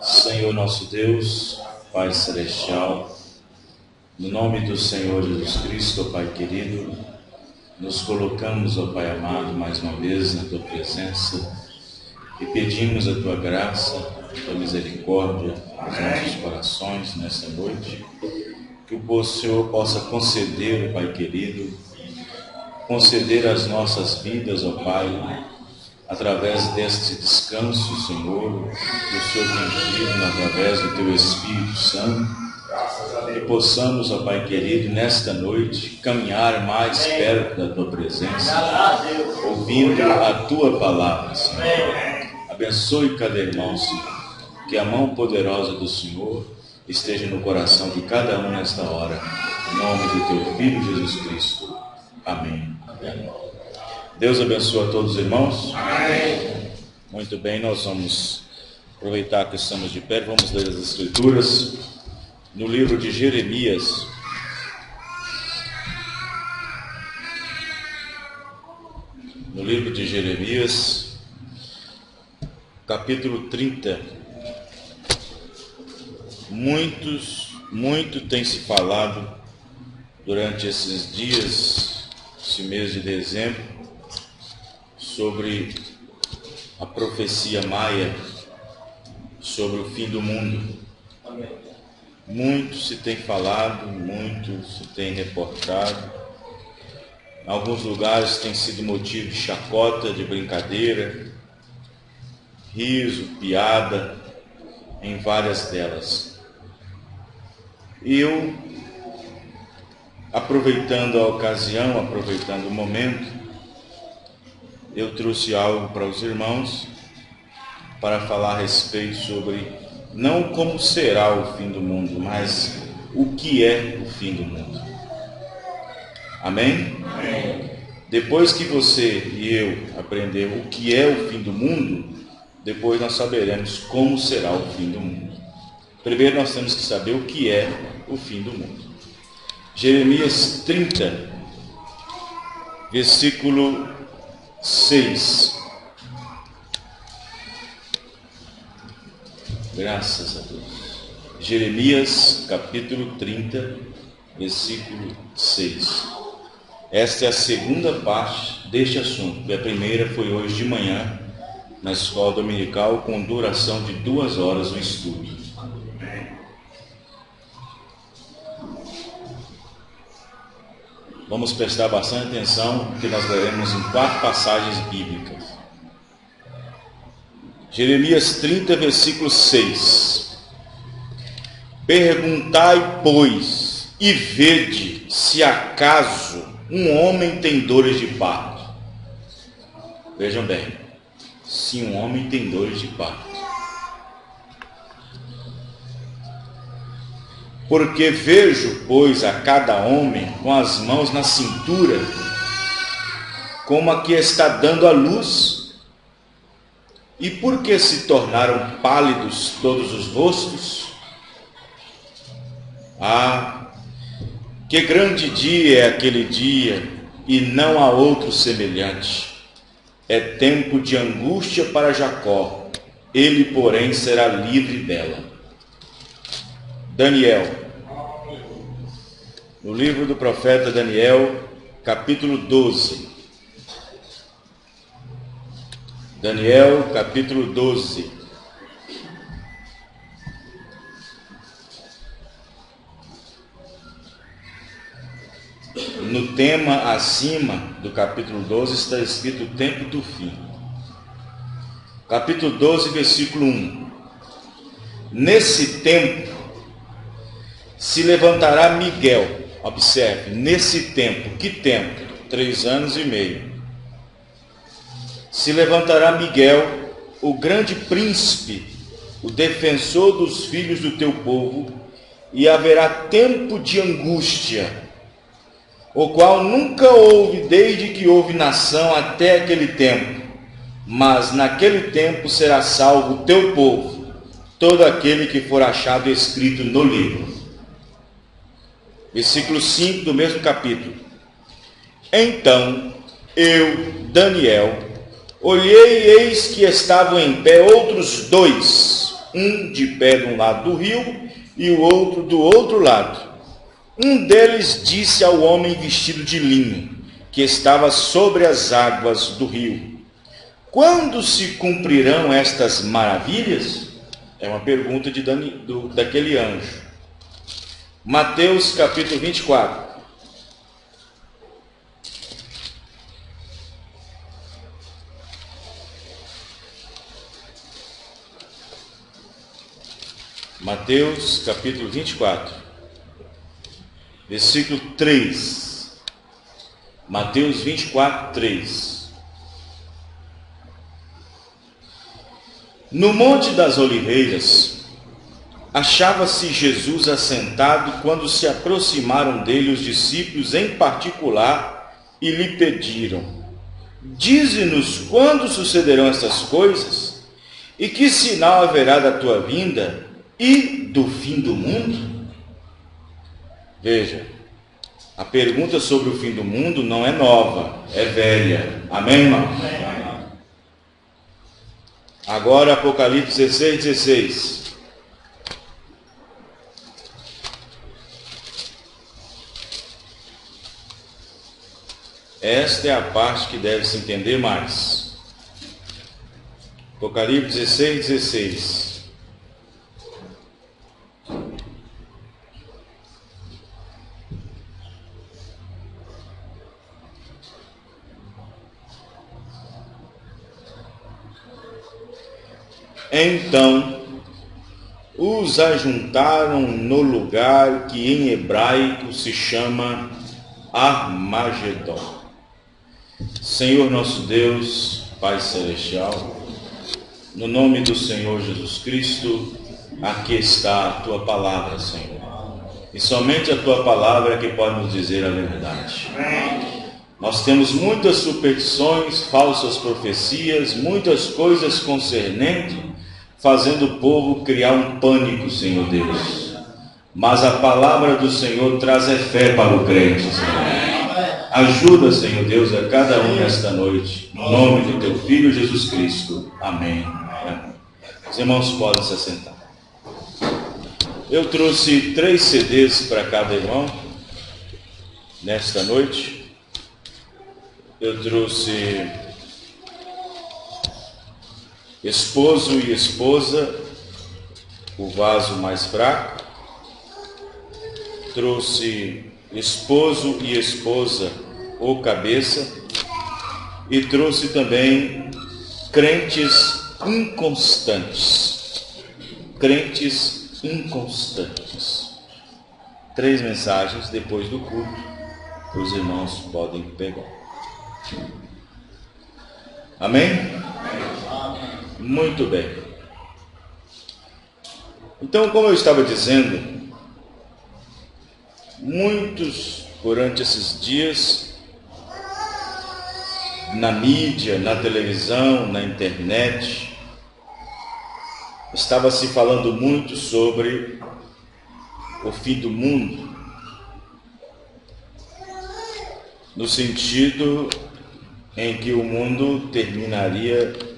Senhor nosso Deus, Pai Celestial, no nome do Senhor Jesus Cristo, ó Pai querido, nos colocamos, ó Pai amado, mais uma vez na Tua presença e pedimos a Tua graça, a Tua misericórdia nos nossos corações nesta noite, que o Senhor possa conceder, ó Pai querido, conceder às nossas vidas, ó Pai, através deste descanso, Senhor, que o Senhor tem pedido através do Teu Espírito Santo, que possamos, ó Pai querido, nesta noite, caminhar mais perto da Tua presença, ouvindo a Tua palavra, Senhor. Abençoe cada irmão, Senhor, que a mão poderosa do Senhor esteja no coração de cada um nesta hora, em nome do Teu Filho Jesus Cristo. Amém. Amém. Deus abençoe a todos os irmãos. Amém. Muito bem, nós vamos aproveitar que estamos de pé, vamos ler as Escrituras no livro de Jeremias. No livro de Jeremias, capítulo 30. Muito tem se falado durante esses dias, esse mês de dezembro, sobre a profecia maia, sobre o fim do mundo. Muito se tem falado, muito se tem reportado. Em alguns lugares tem sido motivo de chacota, de brincadeira, riso, piada, em várias delas. E eu, aproveitando a ocasião, aproveitando o momento, eu trouxe algo para os irmãos para falar a respeito sobre não como será o fim do mundo, mas o que é o fim do mundo. Amém? Amém. Depois que você e eu aprender o que é o fim do mundo, depois nós saberemos como será o fim do mundo. Primeiro nós temos que saber o que é o fim do mundo. Jeremias 30, versículo 6. Graças a Deus. Jeremias capítulo 30, versículo 6. Esta é a segunda parte deste assunto. A primeira foi hoje de manhã, na escola dominical, com duração de 2 horas o estudo. Vamos prestar bastante atenção, porque nós leremos em 4 passagens bíblicas. Jeremias 30, versículo 6. Perguntai, pois, e vede se acaso um homem tem dores de parto. Vejam bem, se um homem tem dores de parto. Porque vejo, pois, a cada homem com as mãos na cintura, como a que está dando à luz. E por que se tornaram pálidos todos os rostos? Ah, que grande dia é aquele dia, e não há outro semelhante. É tempo de angústia para Jacó, ele, porém, será livre dela. Daniel, no livro do profeta Daniel, capítulo 12. Daniel, capítulo 12. No tema acima do capítulo 12 está escrito o tempo do fim. Capítulo 12, versículo 1. Nesse tempo se levantará Miguel. Observe, nesse tempo. Que tempo? 3 anos e meio. Se levantará Miguel, o grande príncipe, o defensor dos filhos do teu povo, e haverá tempo de angústia, o qual nunca houve desde que houve nação até aquele tempo. Mas naquele tempo será salvo o teu povo, todo aquele que for achado escrito no livro. Versículo 5 do mesmo capítulo. Então eu, Daniel, Olhei e eis que estavam em pé outros dois, um de pé de um lado do rio e o outro do outro lado. Um deles disse ao homem vestido de linho, que estava sobre as águas do rio: quando se cumprirão estas maravilhas? É uma pergunta daquele anjo. Mateus capítulo 24. Mateus capítulo 24, versículo 3. Mateus 24, 3. No Monte das Oliveiras, achava-se Jesus assentado quando se aproximaram dele os discípulos em particular e lhe pediram: dize-nos quando sucederão estas coisas e que sinal haverá da tua vinda e do fim do mundo? Veja, a pergunta sobre o fim do mundo não é nova, é velha. Amém, irmão? Amém. Agora Apocalipse 16, 16. Esta é a parte que deve se entender mais. Apocalipse 16, 16. Então os ajuntaram no lugar que em hebraico se chama Armagedon. Senhor nosso Deus, Pai Celestial, no nome do Senhor Jesus Cristo, aqui está a Tua palavra, Senhor. E somente a Tua palavra é que pode nos dizer a verdade. Nós temos muitas superstições, falsas profecias, muitas coisas concernentes, fazendo o povo criar um pânico, Senhor Deus. Mas a palavra do Senhor traz fé para o crente, Senhor. Ajuda, Senhor Deus, a cada um nesta noite, no nome do Teu Filho Jesus Cristo. Amém. Amém. Os irmãos podem se assentar. Eu trouxe 3 CDs para cada irmão nesta noite. Eu trouxe Esposo e Esposa, o vaso mais fraco. Trouxe Esposo e Esposa, o cabeça. E trouxe também Crentes Inconstantes. Crentes Inconstantes. 3 mensagens depois do culto, os irmãos podem pegar. Amém? Muito bem. Então, como eu estava dizendo, muitos durante esses dias, na mídia, na televisão, na internet, estava se falando muito sobre o fim do mundo, no sentido em que o mundo terminaria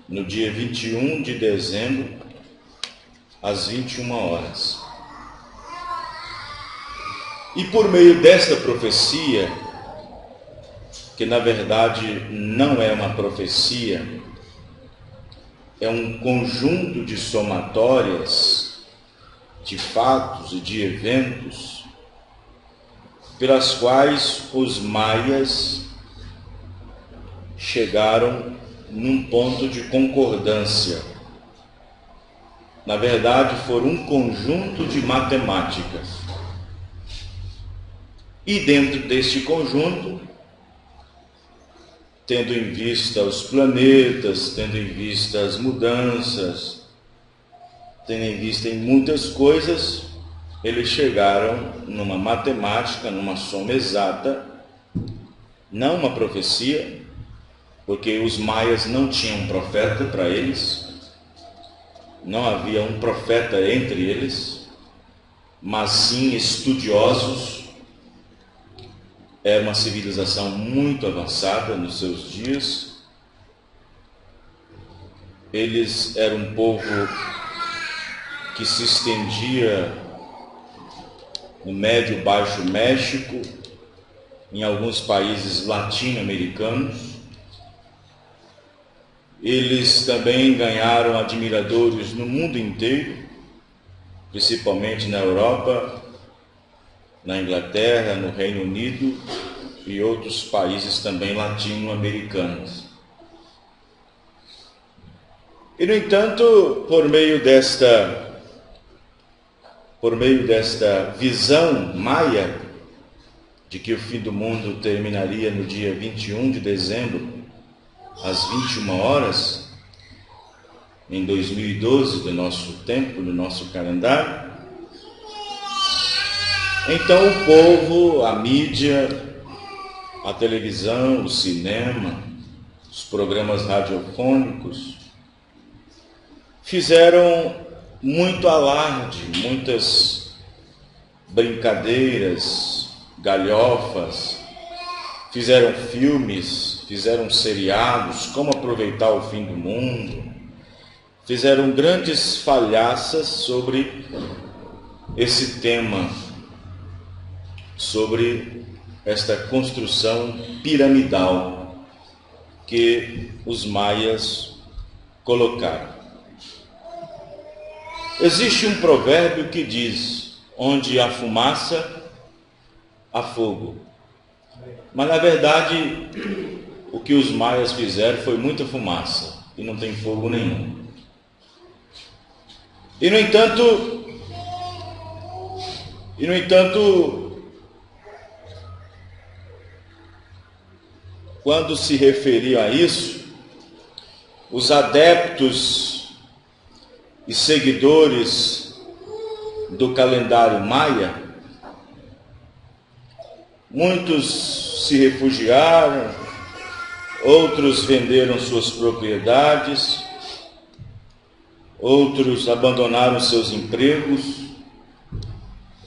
no dia 21 de dezembro, às 21 horas. E por meio desta profecia, que na verdade não é uma profecia, é um conjunto de somatórias, de fatos e de eventos, pelas quais os maias chegaram num ponto de concordância. Na verdade, foram um conjunto de matemáticas. E dentro deste conjunto, tendo em vista os planetas, tendo em vista as mudanças, tendo em vista em muitas coisas, eles chegaram numa matemática, numa soma exata, não uma profecia, porque os maias não tinham um profeta para eles, não havia um profeta entre eles, mas sim estudiosos. Era uma civilização muito avançada nos seus dias, eles eram um povo que se estendia no Médio e Baixo México, em alguns países latino-americanos. Eles também ganharam admiradores no mundo inteiro, principalmente na Europa, na Inglaterra, no Reino Unido e outros países também latino-americanos. E, no entanto, por meio desta visão maia de que o fim do mundo terminaria no dia 21 de dezembro, às 21 horas, em 2012, do nosso tempo, do nosso calendário, então o povo, a mídia, a televisão, o cinema, os programas radiofônicos, fizeram muito alarde, muitas brincadeiras, galhofas, fizeram filmes, fizeram seriados, como aproveitar o fim do mundo, fizeram grandes falhaças sobre esse tema, sobre esta construção piramidal que os maias colocaram. Existe um provérbio que diz: onde há fumaça, há fogo. Mas, na verdade, o que os maias fizeram foi muita fumaça e não tem fogo nenhum. E, no entanto, quando se referiam a isso, os adeptos e seguidores do calendário maia, muitos se refugiaram, outros venderam suas propriedades, outros abandonaram seus empregos,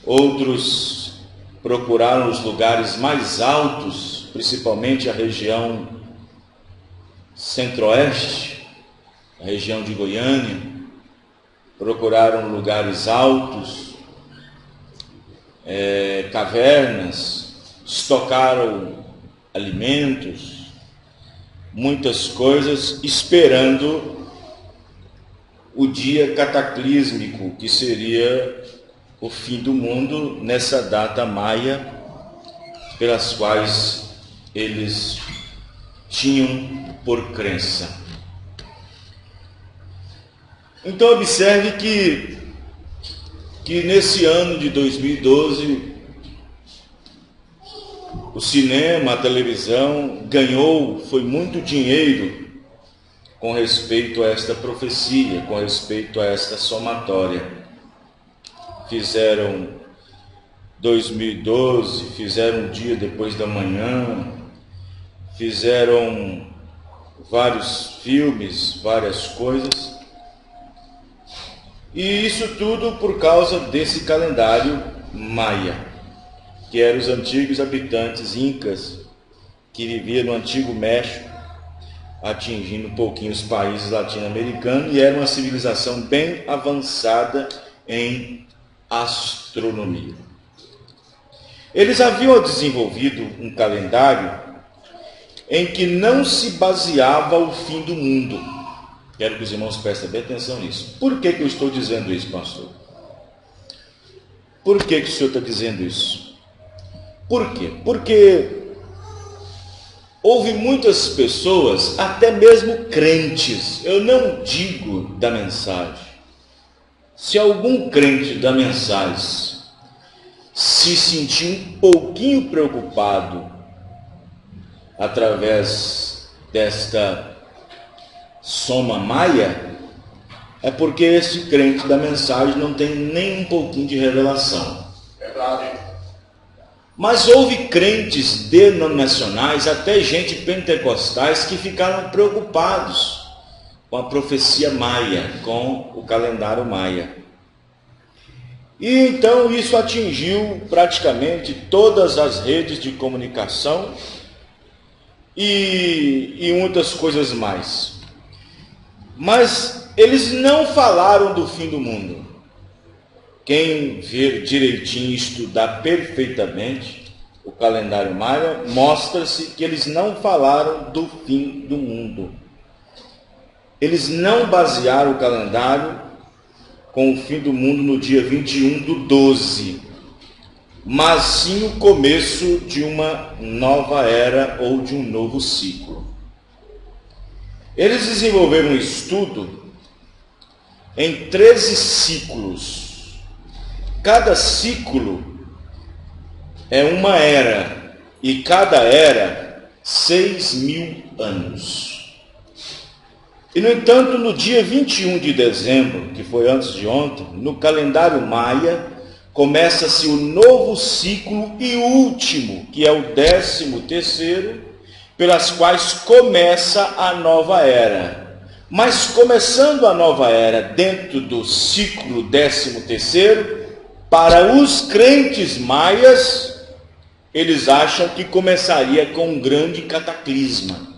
outros procuraram os lugares mais altos, principalmente a região centro-oeste, a região de Goiânia, procuraram lugares altos, cavernas, estocaram alimentos, muitas coisas, esperando o dia cataclísmico, que seria o fim do mundo, nessa data maia, pelas quais eles tinham por crença. Então observe que nesse ano de 2012, o cinema, a televisão foi muito dinheiro com respeito a esta profecia, com respeito a esta somatória. Fizeram 2012, fizeram um dia depois da manhã, fizeram vários filmes, várias coisas. E isso tudo por causa desse calendário maia, que eram os antigos habitantes incas que viviam no Antigo México, atingindo um pouquinho os países latino-americanos, e era uma civilização bem avançada em astronomia. Eles haviam desenvolvido um calendário em que não se baseava o fim do mundo. Quero que os irmãos prestem bem atenção nisso. Por que eu estou dizendo isso, pastor? Por que o senhor está dizendo isso? Por quê? Porque houve muitas pessoas, até mesmo crentes, eu não digo da mensagem. Se algum crente da mensagem se sentir um pouquinho preocupado através desta soma maia, é porque esse crente da mensagem não tem nem um pouquinho de revelação. Verdade. Mas houve crentes denominacionais, até gente pentecostais, que ficaram preocupados com a profecia maia, com o calendário maia. E então isso atingiu praticamente todas as redes de comunicação e muitas coisas mais. Mas eles não falaram do fim do mundo. Quem ver direitinho, estudar perfeitamente o calendário maia, mostra-se que eles não falaram do fim do mundo. Eles não basearam o calendário com o fim do mundo no dia 21/12, mas sim o começo de uma nova era ou de um novo ciclo. Eles desenvolveram um estudo em 13 ciclos. Cada ciclo é uma era, e cada era 6.000 anos. E, no entanto, no dia 21 de dezembro, que foi antes de ontem, no calendário maia, começa-se o novo ciclo e último, que é o 13º, pelas quais começa a nova era. Mas começando a nova era dentro do ciclo 13º, para os crentes maias, eles acham que começaria com um grande cataclisma,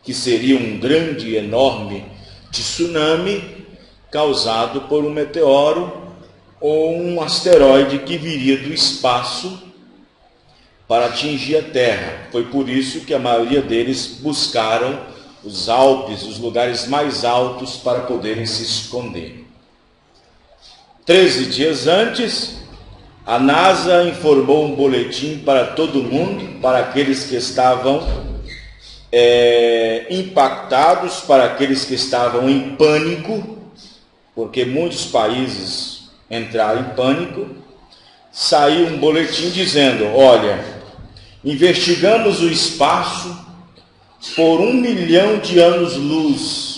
que seria um grande, enorme tsunami causado por um meteoro ou um asteroide que viria do espaço para atingir a Terra. Foi por isso que a maioria deles buscaram os Alpes, os lugares mais altos, para poderem se esconder. 13 dias antes, a NASA informou um boletim para todo mundo, para aqueles que estavam impactados, para aqueles que estavam em pânico, porque muitos países entraram em pânico. Saiu um boletim dizendo: olha, investigamos o espaço por 1 milhão de anos-luz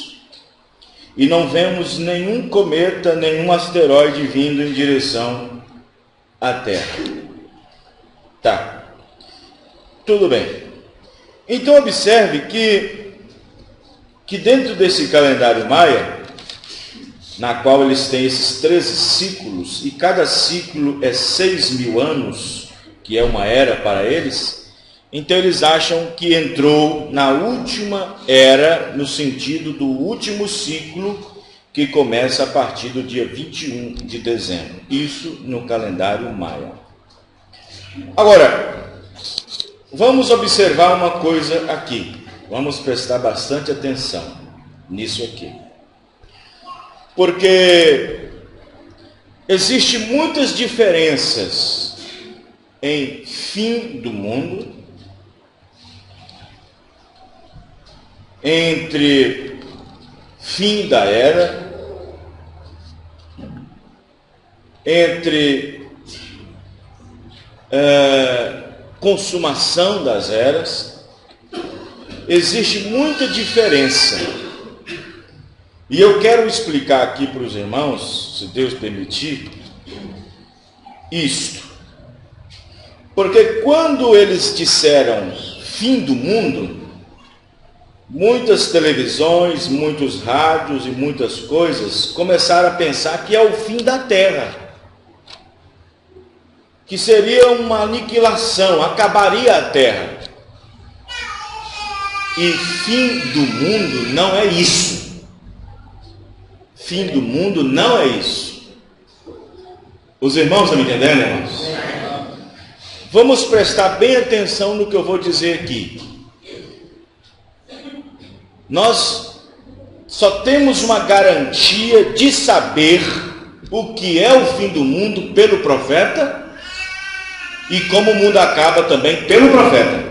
e não vemos nenhum cometa, nenhum asteroide vindo em direção à Terra. Tá, tudo bem. Então observe que dentro desse calendário maia, na qual eles têm esses 13 ciclos, e cada ciclo é 6.000 anos, que é uma era para eles, então eles acham que entrou na última era, no sentido do último ciclo, que começa a partir do dia 21 de dezembro. Isso no calendário maia. Agora, vamos observar uma coisa aqui. Vamos prestar bastante atenção nisso aqui. Porque existem muitas diferenças em fim do mundo, entre fim da era, entre consumação das eras. Existe muita diferença. E eu quero explicar aqui para os irmãos, se Deus permitir, isto. Porque quando eles disseram fim do mundo, muitas televisões, muitos rádios e muitas coisas começaram a pensar que é o fim da Terra, que seria uma aniquilação, acabaria a Terra. E fim do mundo não é isso. Fim do mundo não é isso. Os irmãos estão me entendendo, irmãos? Vamos prestar bem atenção no que eu vou dizer aqui. Nós só temos uma garantia de saber o que é o fim do mundo pelo profeta e como o mundo acaba também pelo profeta.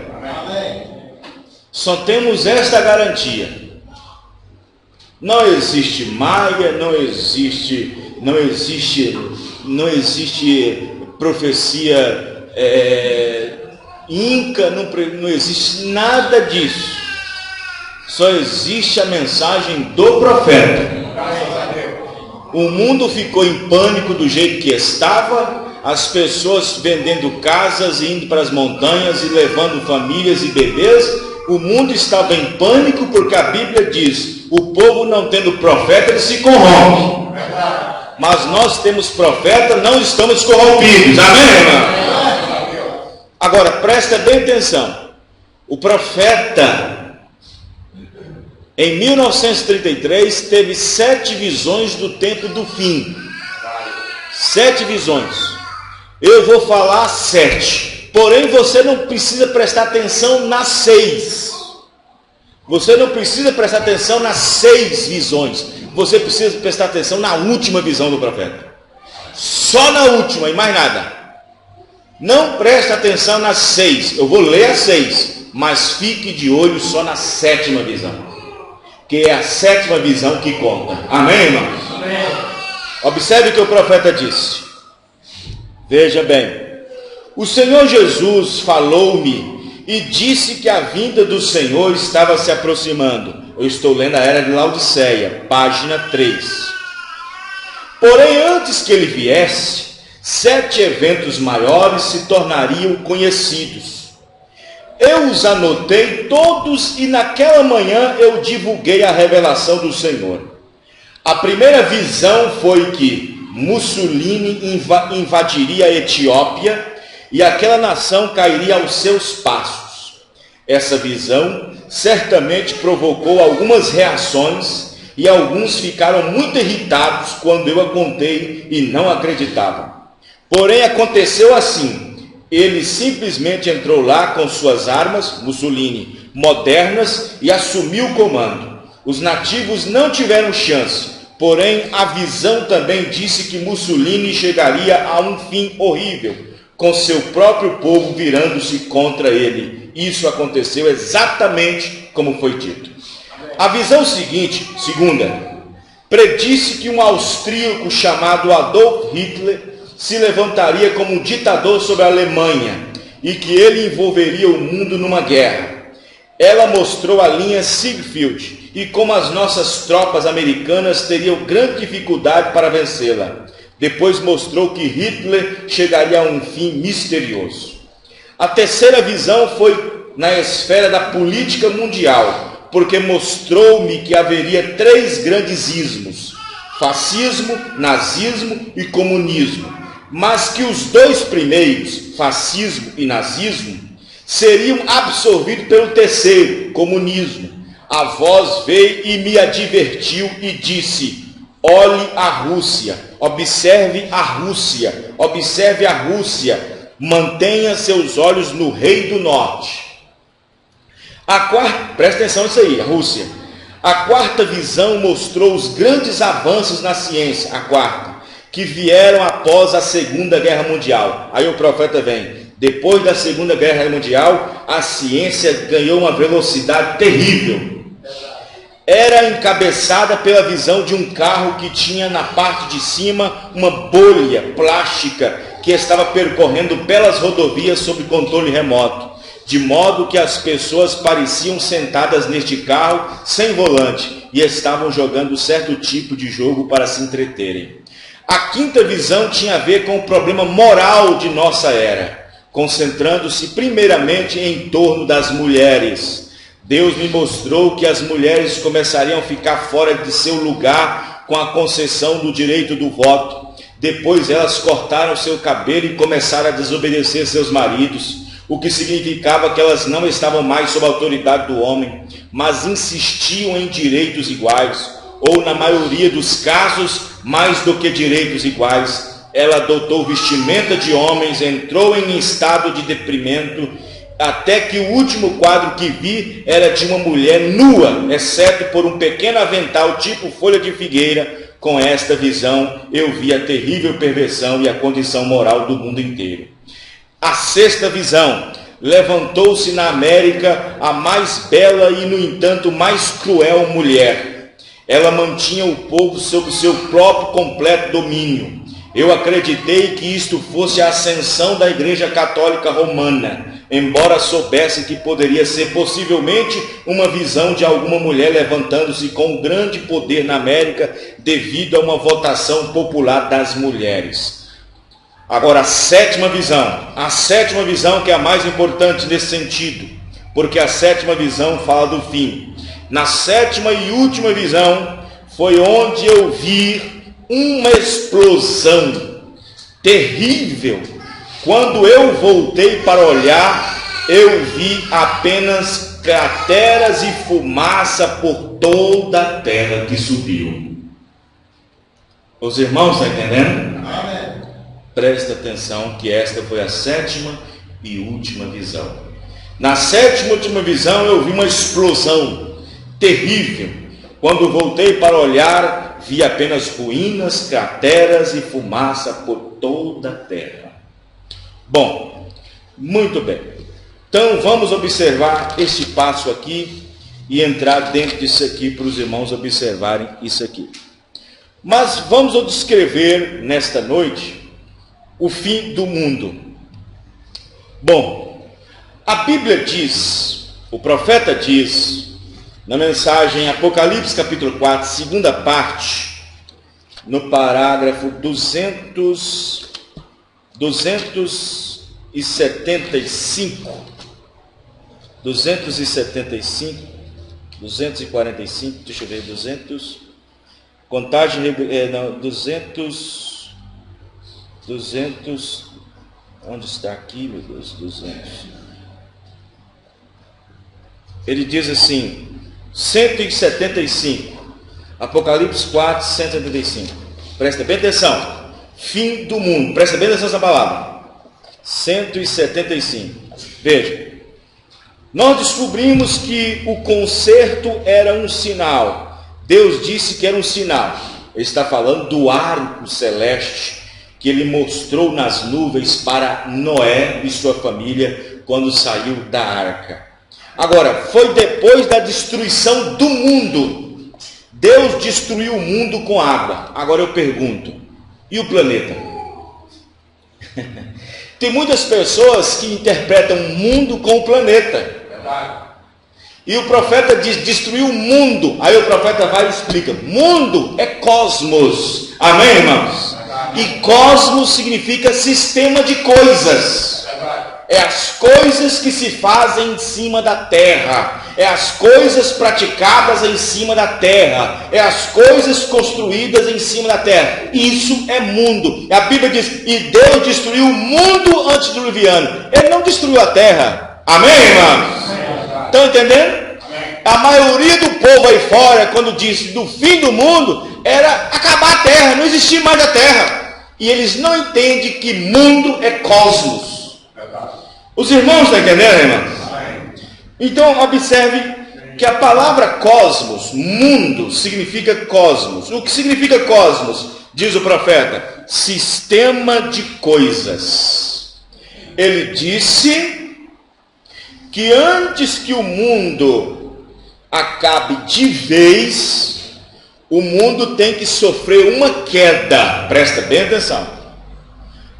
Só temos esta garantia. Não existe maia, não existe profecia inca, não existe nada disso. Só existe a mensagem do profeta. O mundo ficou em pânico do jeito que estava, as pessoas vendendo casas e indo para as montanhas e levando famílias e bebês. O mundo estava em pânico porque a Bíblia diz: o povo não tendo profeta, ele se corrompe. Mas nós temos profeta, não estamos corrompidos. Amém, irmão? Agora, presta bem atenção. O profeta Em 1933 teve 7 visões do tempo do fim. 7 visões. Eu vou falar 7. Porém, você não precisa prestar atenção nas 6. Você não precisa prestar atenção nas 6 visões. Você precisa prestar atenção na última visão do profeta. Só na última e mais nada. Não preste atenção nas 6. Eu vou ler as 6. Mas fique de olho só na 7ª visão. Que é a 7ª visão que conta. Amém, irmãos? Amém. Observe o que o profeta disse. Veja bem. O Senhor Jesus falou-me e disse que a vinda do Senhor estava se aproximando. Eu estou lendo a Era de Laodiceia, página 3. Porém, antes que ele viesse, 7 eventos maiores se tornariam conhecidos. Eu os anotei todos e naquela manhã eu divulguei a revelação do Senhor. A primeira visão foi que Mussolini invadiria a Etiópia e aquela nação cairia aos seus passos. Essa visão certamente provocou algumas reações e alguns ficaram muito irritados quando eu a contei e não acreditavam. Porém, aconteceu assim. Ele simplesmente entrou lá com suas armas, Mussolini, modernas e assumiu o comando. Os nativos não tiveram chance, porém a visão também disse que Mussolini chegaria a um fim horrível, com seu próprio povo virando-se contra ele. Isso aconteceu exatamente como foi dito. A visão seguinte, segunda, predisse que um austríaco chamado Adolf Hitler se levantaria como ditador sobre a Alemanha e que ele envolveria o mundo numa guerra. Ela mostrou a linha Siegfried e como as nossas tropas americanas teriam grande dificuldade para vencê-la. Depois mostrou que Hitler chegaria a um fim misterioso. A terceira visão foi na esfera da política mundial, porque mostrou-me que haveria 3 grandes ismos: fascismo, nazismo e comunismo. Mas que os 2 primeiros, fascismo e nazismo, seriam absorvidos pelo terceiro, comunismo. A voz veio e me advertiu e disse: olhe a Rússia, observe a Rússia, observe a Rússia, mantenha seus olhos no rei do norte. Presta atenção nisso aí, a Rússia. A quarta visão mostrou os grandes avanços na ciência, a quarta, que vieram após a Segunda Guerra Mundial. Aí o profeta vem. Depois da Segunda Guerra Mundial, a ciência ganhou uma velocidade terrível. Era encabeçada pela visão de um carro que tinha na parte de cima uma bolha plástica que estava percorrendo pelas rodovias sob controle remoto, de modo que as pessoas pareciam sentadas neste carro sem volante e estavam jogando certo tipo de jogo para se entreterem. A quinta visão tinha a ver com o problema moral de nossa era, concentrando-se primeiramente em torno das mulheres. Deus me mostrou que as mulheres começariam a ficar fora de seu lugar com a concessão do direito do voto. Depois elas cortaram seu cabelo e começaram a desobedecer seus maridos, o que significava que elas não estavam mais sob a autoridade do homem, mas insistiam em direitos iguais, ou na maioria dos casos, mais do que direitos iguais. Ela adotou vestimenta de homens, entrou em estado de deprimento, até que o último quadro que vi era de uma mulher nua, exceto por um pequeno avental tipo folha de figueira. Com esta visão, eu vi a terrível perversão e a condição moral do mundo inteiro. A sexta visão: levantou-se na América a mais bela e, no entanto, mais cruel mulher. Ela mantinha o povo sob seu próprio completo domínio. Eu acreditei que isto fosse a ascensão da Igreja Católica Romana, embora soubesse que poderia ser possivelmente uma visão de alguma mulher levantando-se com grande poder na América devido a uma votação popular das mulheres. Agora, a sétima visão que é a mais importante nesse sentido, porque a sétima visão fala do fim. Na sétima e última visão foi onde eu vi uma explosão terrível. Quando eu voltei para olhar, eu vi apenas crateras e fumaça por toda a terra que subiu. Os irmãos estão entendendo? Amém. Presta atenção que esta foi a 7ª e última visão. Na 7ª e última visão eu vi uma explosão terrível. Quando voltei para olhar, vi apenas ruínas, crateras e fumaça por toda a terra. Bom, muito bem. Então vamos observar este passo aqui e entrar dentro disso aqui para os irmãos observarem isso aqui. Mas vamos descrever nesta noite o fim do mundo. Bom, a Bíblia diz, o profeta diz, na mensagem Apocalipse capítulo 4, segunda parte, no parágrafo 245, 245, deixa eu ver, 200, contagem, não, 200, onde está aqui, meu Deus, 200, ele diz assim, 175, Apocalipse 4, 175, presta bem atenção, fim do mundo, presta bem atenção nessa palavra, 175, veja, nós descobrimos que o concerto era um sinal, Deus disse que era um sinal, ele está falando do arco celeste, que ele mostrou nas nuvens para Noé e sua família, quando saiu da arca. Agora, foi depois da destruição do mundo, Deus destruiu o mundo com água. Agora eu pergunto, e o planeta? Tem muitas pessoas que interpretam o mundo com o planeta. E o profeta diz, destruiu o mundo. Aí o profeta vai e explica, mundo é cosmos. Amém, irmãos? E cosmos significa sistema de coisas. É as coisas que se fazem em cima da terra. É as coisas praticadas em cima da terra. É as coisas construídas em cima da terra. Isso é mundo. A Bíblia diz, e Deus destruiu o mundo antes do diluviano. Ele não destruiu a terra. Amém, irmãos? Estão entendendo? A maioria do povo aí fora, quando disse do fim do mundo, era acabar a terra, não existia mais a terra. E eles não entendem que mundo é cosmos. Os irmãos estão entendendo, irmãos? Então, observe que a palavra cosmos, mundo, significa cosmos. O que significa cosmos? Diz o profeta, sistema de coisas. Ele disse que antes que o mundo acabe de vez, o mundo tem que sofrer uma queda. Presta bem atenção.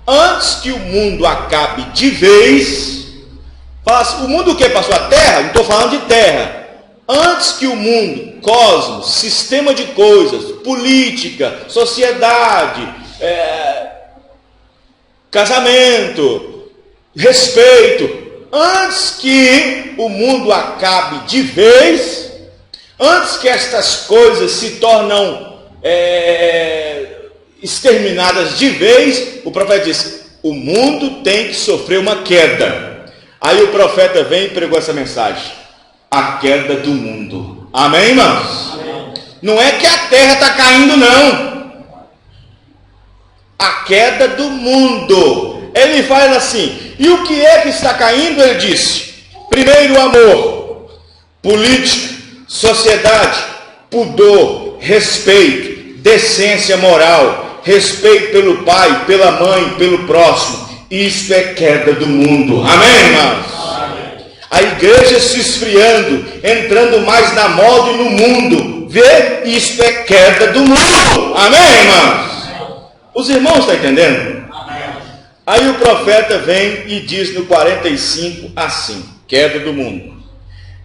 Antes que o mundo acabe de vez, o mundo o que, pastor? A terra? Não estou falando de terra. Antes que o mundo, cosmos, sistema de coisas, política, sociedade, casamento, respeito, antes que o mundo acabe de vez, antes que estas coisas se tornam exterminadas de vez, o profeta diz, o mundo tem que sofrer uma queda. Aí o profeta vem e pregou essa mensagem, a queda do mundo. Amém, irmãos? Amém. Não é que a terra está caindo, não. A queda do mundo. Ele fala assim, e o que é que está caindo? Ele disse, primeiro o amor, política, sociedade, pudor, respeito, decência moral, respeito pelo pai, pela mãe, pelo próximo. Isto é queda do mundo. Amém, irmãos? Amém. A igreja se esfriando, entrando mais na moda e no mundo. Vê? Isto é queda do mundo. Amém, irmãos? Os irmãos estão entendendo? Amém. Aí o profeta vem e diz no 45 assim, queda do mundo.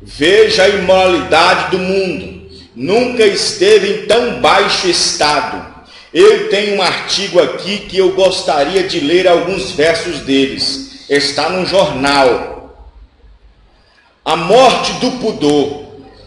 Veja a imoralidade do mundo. Nunca esteve em tão baixo estado. Eu tenho um artigo aqui que eu gostaria de ler alguns versos deles. Está num jornal. A morte do pudor.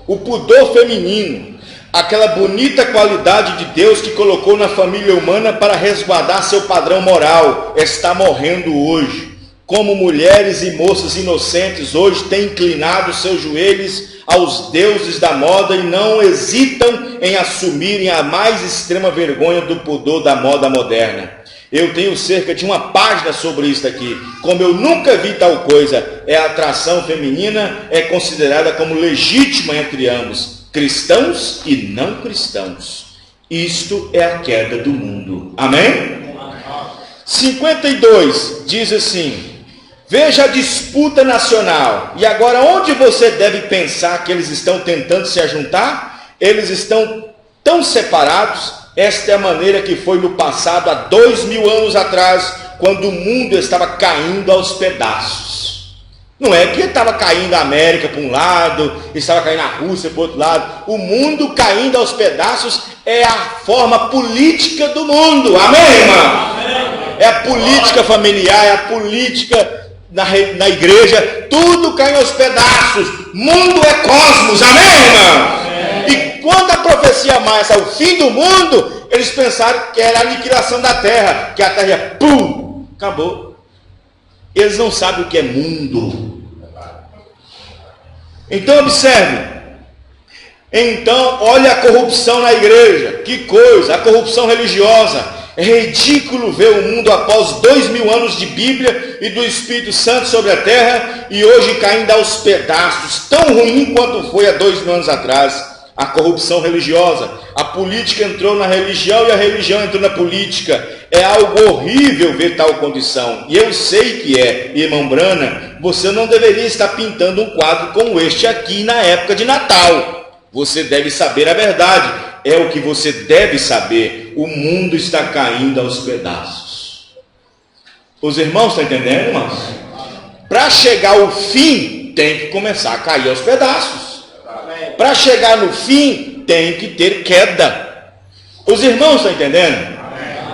O pudor feminino. Aquela bonita qualidade de Deus que colocou na família humana para resguardar seu padrão moral. Está morrendo hoje. como mulheres e moças inocentes hoje têm inclinado seus joelhos aos deuses da moda e não hesitam em assumirem a mais extrema vergonha do pudor da moda moderna. Eu tenho cerca de uma página sobre isso aqui. Como eu nunca vi tal coisa, a atração feminina é considerada como legítima entre ambos, cristãos e não cristãos. Isto é a queda do mundo. Amém? 52 diz assim: veja a disputa nacional. E agora, onde você deve pensar que eles estão tentando se ajuntar? Eles estão tão separados. Esta é a maneira que foi no passado, há 2000 anos atrás, quando o mundo estava caindo aos pedaços. Não é que estava caindo a América para um lado, estava caindo a Rússia para o outro lado. O mundo caindo aos pedaços é a forma política do mundo. Amém, irmão? É a política familiar, é a política na igreja. Tudo cai aos pedaços. Mundo é cosmos. Amém, irmão? E quando a profecia mais ao fim do mundo, eles pensaram que era a aniquilação da terra, que a terra ia, pum, acabou. Eles não sabem o que é mundo. Então observe. Então olha a corrupção na igreja. Que coisa, a corrupção religiosa. É ridículo ver o mundo após 2000 anos de Bíblia e do Espírito Santo sobre a terra e hoje caindo aos pedaços, tão ruim quanto foi há 2000 anos atrás. A corrupção religiosa, a política entrou na religião e a religião entrou na política. É algo horrível ver tal condição. E eu sei que é, irmão Brana, você não deveria estar pintando um quadro como este aqui na época de Natal. Você deve saber a verdade. É o que você deve saber. O mundo está caindo aos pedaços. Os irmãos estão entendendo, irmãos? Para chegar ao fim, tem que começar a cair aos pedaços. Para chegar no fim, tem que ter queda. Os irmãos estão entendendo?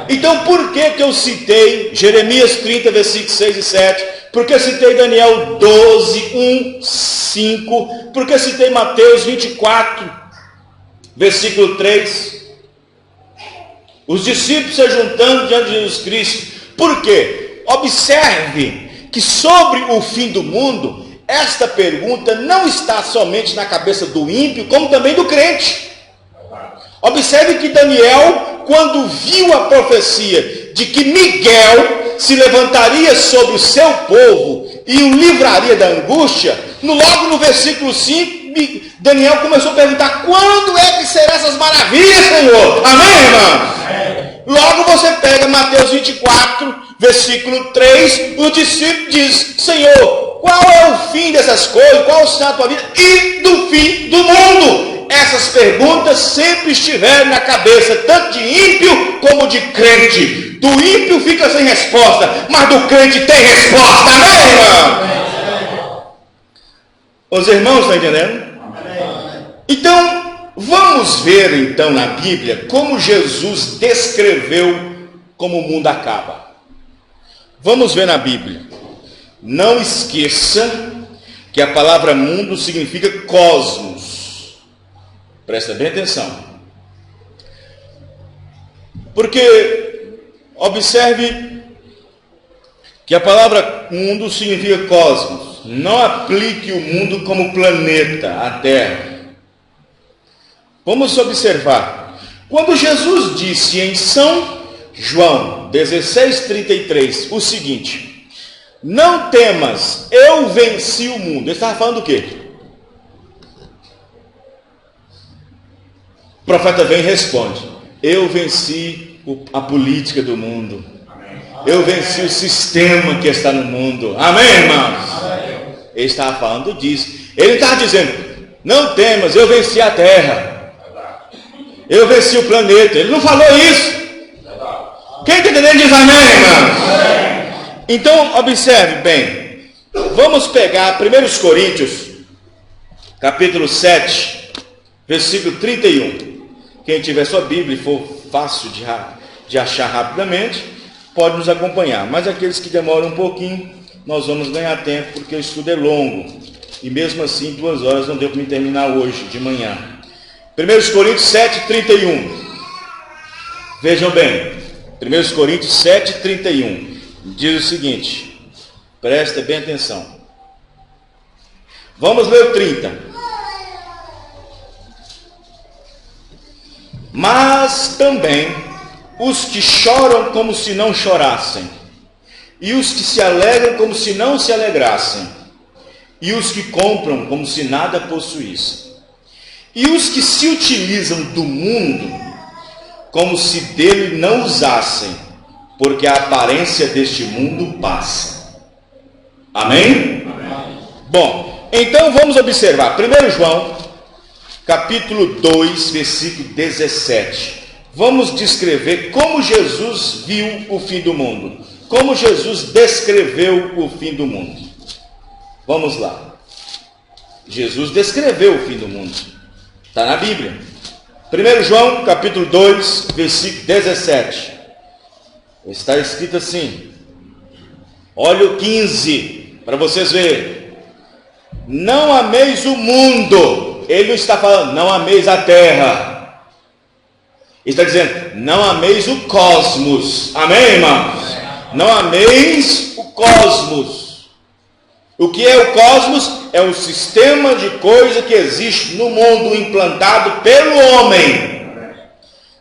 Então, por que eu citei Jeremias 30, versículos 6 e 7? Por que citei Daniel 12, 1, 5? Por que citei Mateus 24, versículo 3? Os discípulos se juntando diante de Jesus Cristo. Por quê? Observe que sobre o fim do mundo, esta pergunta não está somente na cabeça do ímpio, como também do crente. Observe que Daniel, quando viu a profecia de que Miguel se levantaria sobre o seu povo e o livraria da angústia, logo no versículo 5, Daniel começou a perguntar: quando é que serão essas maravilhas, Senhor? Amém, irmão? Logo você pega Mateus 24, versículo 3, o discípulo diz: Senhor, qual é o fim dessas coisas? Qual é o sinal da tua vida? E do fim do mundo? Essas perguntas sempre estiveram na cabeça, tanto de ímpio como de crente. Do ímpio fica sem resposta, mas do crente tem resposta. Amém, irmão? Os irmãos estão entendendo? Então, vamos ver então na Bíblia como Jesus descreveu como o mundo acaba. Vamos ver na Bíblia. Não esqueça que a palavra mundo significa cosmos. Presta bem atenção. Porque observe que a palavra mundo significa cosmos. Não aplique o mundo como planeta, a Terra. Vamos observar. Quando Jesus disse em São João 16:33 o seguinte: não temas, eu venci o mundo. Ele estava falando do quê? O profeta vem e responde: eu venci a política do mundo. Eu venci o sistema que está no mundo. Amém, irmãos? Ele estava falando disso. Ele estava dizendo: não temas, eu venci a terra. Eu venci o planeta. Ele não falou isso. Quem está entendendo diz amém, irmãos? Então, observe bem. Vamos pegar 1 Coríntios, capítulo 7, versículo 31. Quem tiver sua Bíblia e for fácil de achar rapidamente, pode nos acompanhar. Mas aqueles que demoram um pouquinho, nós vamos ganhar tempo, porque o estudo é longo. E mesmo assim, 2 horas não deu para me terminar hoje, de manhã. 1 Coríntios 7, 31. Vejam bem. 1 Coríntios 7, 31. Diz o seguinte: Presta bem atenção. Vamos ler o 30. Mas também os que choram como se não chorassem, e os que se alegram como se não se alegrassem, e os que compram como se nada possuíssem, e os que se utilizam do mundo como se dele não usassem, porque a aparência deste mundo passa. Amém? Amém. Bom, então vamos observar 1 João, capítulo 2, versículo 17. Vamos descrever como Jesus viu o fim do mundo, como Jesus descreveu o fim do mundo. Vamos lá. Jesus descreveu o fim do mundo. Está na Bíblia. 1 João, capítulo 2, versículo 17. Está escrito assim. Olha o 15, para vocês verem. Não ameis o mundo. Ele não está falando, não ameis a terra. Ele está dizendo, não ameis o cosmos. Amém, irmãos? Não ameis o cosmos. O que é o cosmos? É um sistema de coisa que existe no mundo, implantado pelo homem.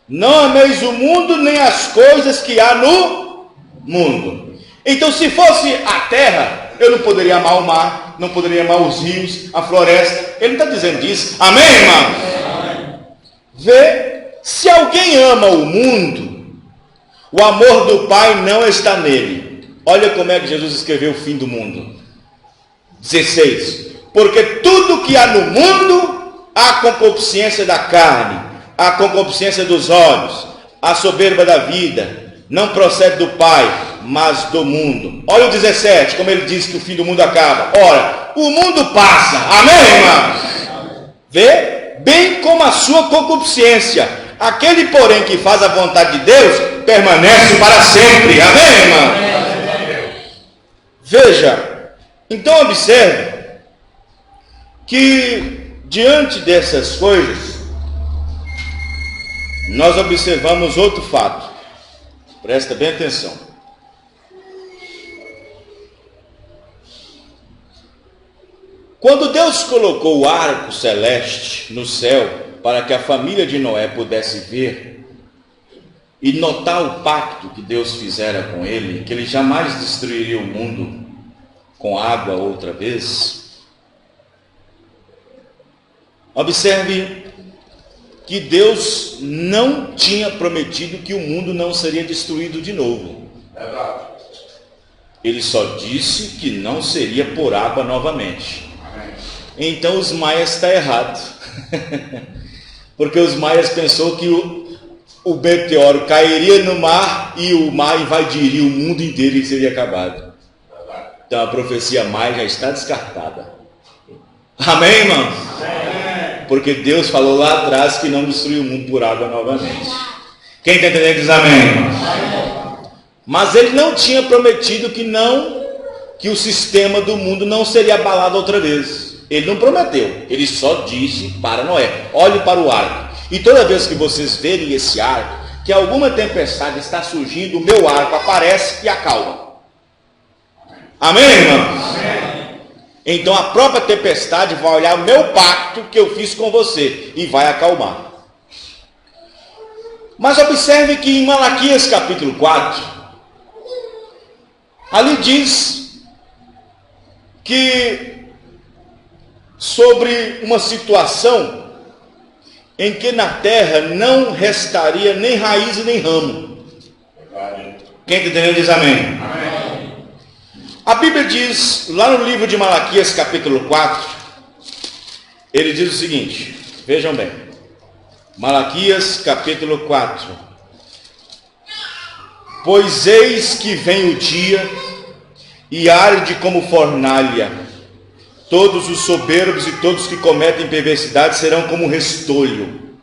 Não ameis o mundo, nem as coisas que há no mundo. Então, se fosse a terra, eu não poderia amar o mar, não poderia amar os rios, a floresta. Ele não está dizendo isso. Amém, irmão? Vê, se alguém ama o mundo, o amor do Pai não está nele. Olha como é que Jesus escreveu o fim do mundo. 16. Porque tudo que há no mundo, a concupiscência da carne, a concupiscência dos olhos, a soberba da vida, não procede do Pai, mas do mundo. Olha o 17, como ele diz que o fim do mundo acaba. Ora, o mundo passa. Amém, irmãos? Vê? Bem como a sua concupiscência. Aquele, porém, que faz a vontade de Deus, permanece para sempre. Amém, irmão? Veja. Então observe que diante dessas coisas nós observamos outro fato. Presta bem atenção. Quando Deus colocou o arco celeste no céu para que a família de Noé pudesse ver e notar o pacto que Deus fizera com ele, que ele jamais destruiria o mundo com água outra vez, observe que Deus não tinha prometido que o mundo não seria destruído de novo. Ele só disse que não seria por água novamente. Então os maias estão errados. Porque os maias pensou que o meteoro cairia no mar e o mar invadiria o mundo inteiro e seria acabado. Então a profecia maia já está descartada. Amém, irmãos? Amém. Porque Deus falou lá atrás que não destruiu o mundo por água novamente. Quem está entendendo diz amém, irmãos? Amém. Mas ele não tinha prometido que o sistema do mundo não seria abalado outra vez. Ele não prometeu. Ele só disse para Noé, olhe para o arco. E toda vez que vocês verem esse arco, que alguma tempestade está surgindo, o meu arco aparece e acalma. Amém, irmãos? Amém. Então a própria tempestade vai olhar o meu pacto que eu fiz com você e vai acalmar. Mas observe que em Malaquias capítulo 4, ali diz que sobre uma situação em que na terra não restaria nem raiz e nem ramo. Quem está entendendo diz amém? Amém. A Bíblia diz, lá no livro de Malaquias, capítulo 4, ele diz o seguinte, vejam bem, Malaquias, capítulo 4, pois eis que vem o dia, e arde como fornalha, todos os soberbos e todos que cometem perversidade serão como restolho.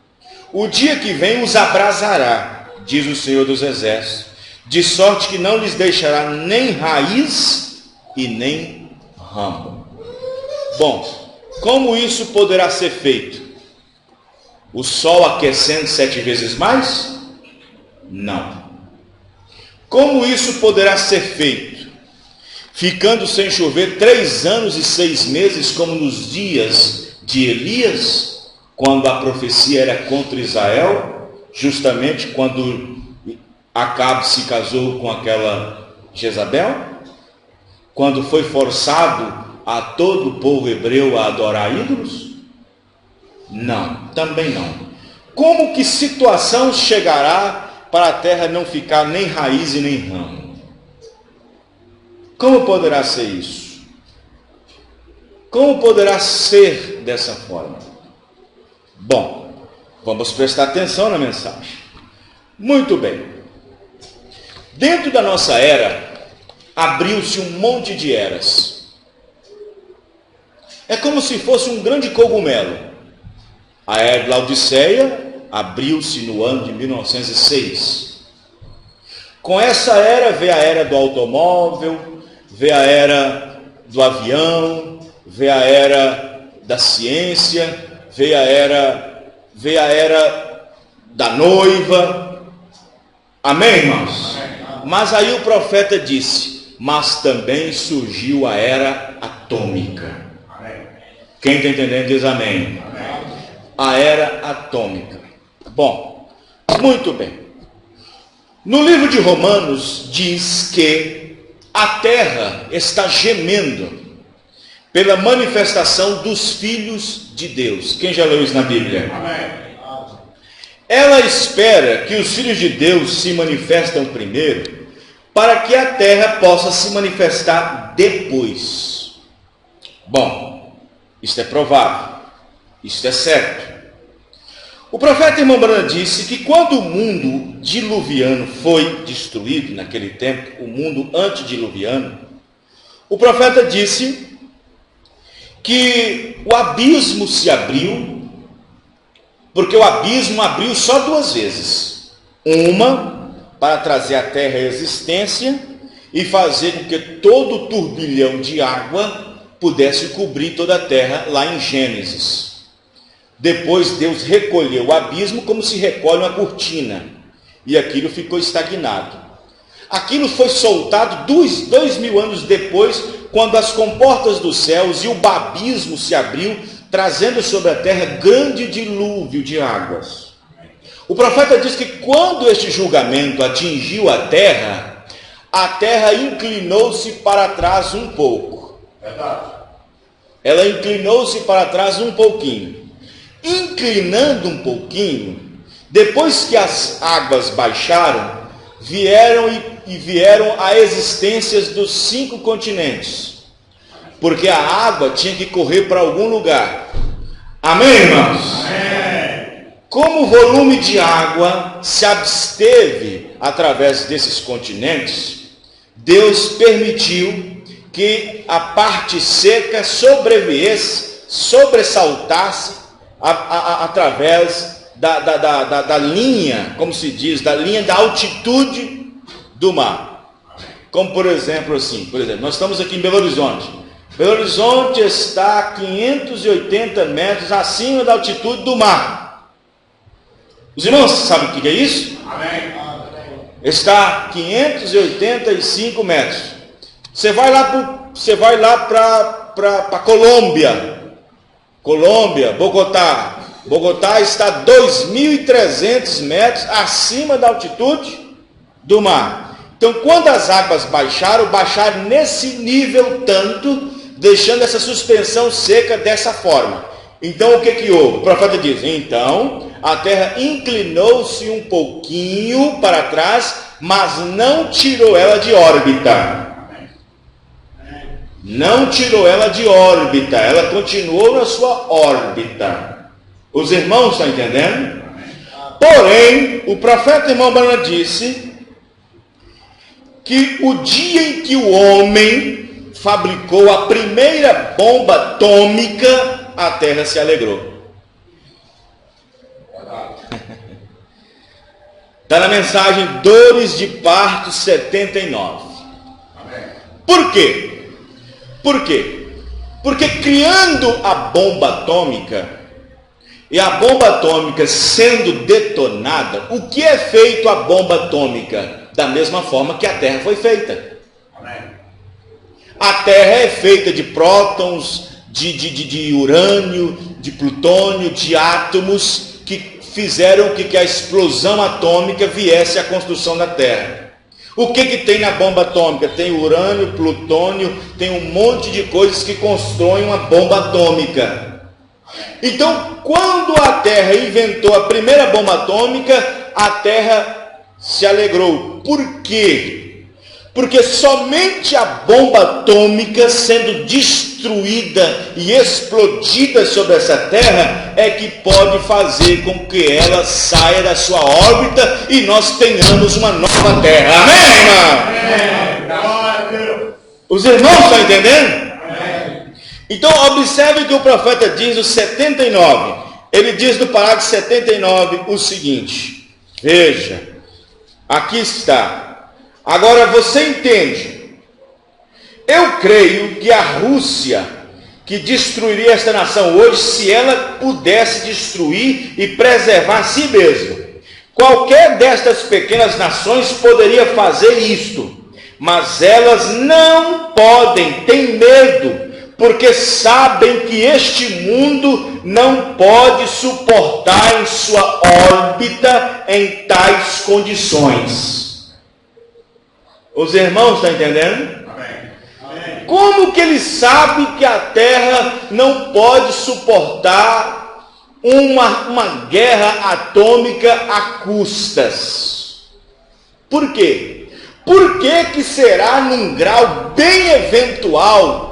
O dia que vem os abrasará, diz o Senhor dos Exércitos, de sorte que não lhes deixará nem raiz e nem ramo. Bom, como isso poderá ser feito? O sol aquecendo 7 vezes mais? Não. Como isso poderá ser feito? ficando sem chover 3 anos e 6 meses, como nos dias de Elias, quando a profecia era contra Israel, justamente quando Acabe se casou com aquela Jezabel, quando foi forçado a todo o povo hebreu a adorar ídolos? Não, também não. Como que situação chegará para a terra não ficar nem raiz e nem ramo? Como poderá ser isso? Como poderá ser dessa forma? Bom, vamos prestar atenção na mensagem. Muito bem. Dentro da nossa era, abriu-se um monte de eras. É como se fosse um grande cogumelo. A era de Laodiceia abriu-se no ano de 1906. Com essa era veio a era do automóvel, veio a era do avião, veio a era da ciência, veio a era da noiva. Amém, irmãos? Mas aí o profeta disse, mas também surgiu a era atômica. Quem está entendendo diz amém. A era atômica. Bom, muito bem. No livro de Romanos diz que a terra está gemendo pela manifestação dos filhos de Deus. Quem já leu isso na Bíblia? Amém. Ela espera que os filhos de Deus se manifestem primeiro, para que a terra possa se manifestar depois. Bom, isto é provável, isto é certo. O profeta irmão Branham disse que quando o mundo diluviano foi destruído, naquele tempo, o mundo antediluviano, o profeta disse que o abismo se abriu, porque o abismo abriu só 2 vezes. Uma, para trazer a terra à existência e fazer com que todo o turbilhão de água pudesse cobrir toda a terra, lá em Gênesis. Depois Deus recolheu o abismo como se recolhe uma cortina, e aquilo ficou estagnado. Aquilo foi soltado 2.000 anos depois, quando as comportas dos céus e o abismo se abriu, trazendo sobre a terra grande dilúvio de águas. O profeta diz que quando este julgamento atingiu a terra inclinou-se para trás um pouco. Ela inclinou-se para trás um pouquinho. Inclinando um pouquinho, depois que as águas baixaram, vieram a existências dos 5 continentes. Porque a água tinha que correr para algum lugar. Amém, irmãos? Amém. Como o volume de água se absteve através desses continentes, Deus permitiu que a parte seca sobressaltasse através da linha, como se diz, da linha da altitude do mar. Como por exemplo, nós estamos aqui em Belo Horizonte. Belo Horizonte está a 580 metros acima da altitude do mar. Os irmãos sabem o que é isso? Amém. Está a 585 metros. Você vai lá para Colômbia, Bogotá. Bogotá está a 2.300 metros acima da altitude do mar. Então, quando as águas baixaram nesse nível tanto, deixando essa suspensão seca dessa forma. Então, o que houve? O profeta diz, então, a terra inclinou-se um pouquinho para trás, mas não tirou ela de órbita. Não tirou ela de órbita, ela continuou na sua órbita. Os irmãos estão entendendo? Porém, o profeta irmão Branham disse que o dia em que o homem fabricou a primeira bomba atômica, a terra se alegrou. Está na mensagem Dores de Parto 79. Por quê? Por quê? Porque criando a bomba atômica, e a bomba atômica sendo detonada, o que é feito a bomba atômica? Da mesma forma que a terra foi feita. a Terra é feita de prótons, de urânio, de plutônio, de átomos que fizeram que a explosão atômica viesse à construção da Terra. O que tem na bomba atômica? Tem urânio, plutônio, tem um monte de coisas que constroem uma bomba atômica. Então, quando a Terra inventou a primeira bomba atômica, a Terra se alegrou. Por quê? Porque somente a bomba atômica sendo destruída e explodida sobre essa Terra é que pode fazer com que ela saia da sua órbita e nós tenhamos uma nova Terra. Amém, irmão? Os irmãos estão entendendo? Então observe que o profeta diz no 79. Ele diz no parágrafo 79 o seguinte. Veja, aqui está. Agora você entende, eu creio que a Rússia, que destruiria esta nação hoje, se ela pudesse destruir e preservar a si mesma. Qualquer destas pequenas nações poderia fazer isto, mas elas não podem, têm medo, porque sabem que este mundo não pode suportar em sua órbita em tais condições. Os irmãos estão entendendo? Amém. Como que ele sabe que a Terra não pode suportar uma guerra atômica a custas? Por quê? Por que será num grau bem eventual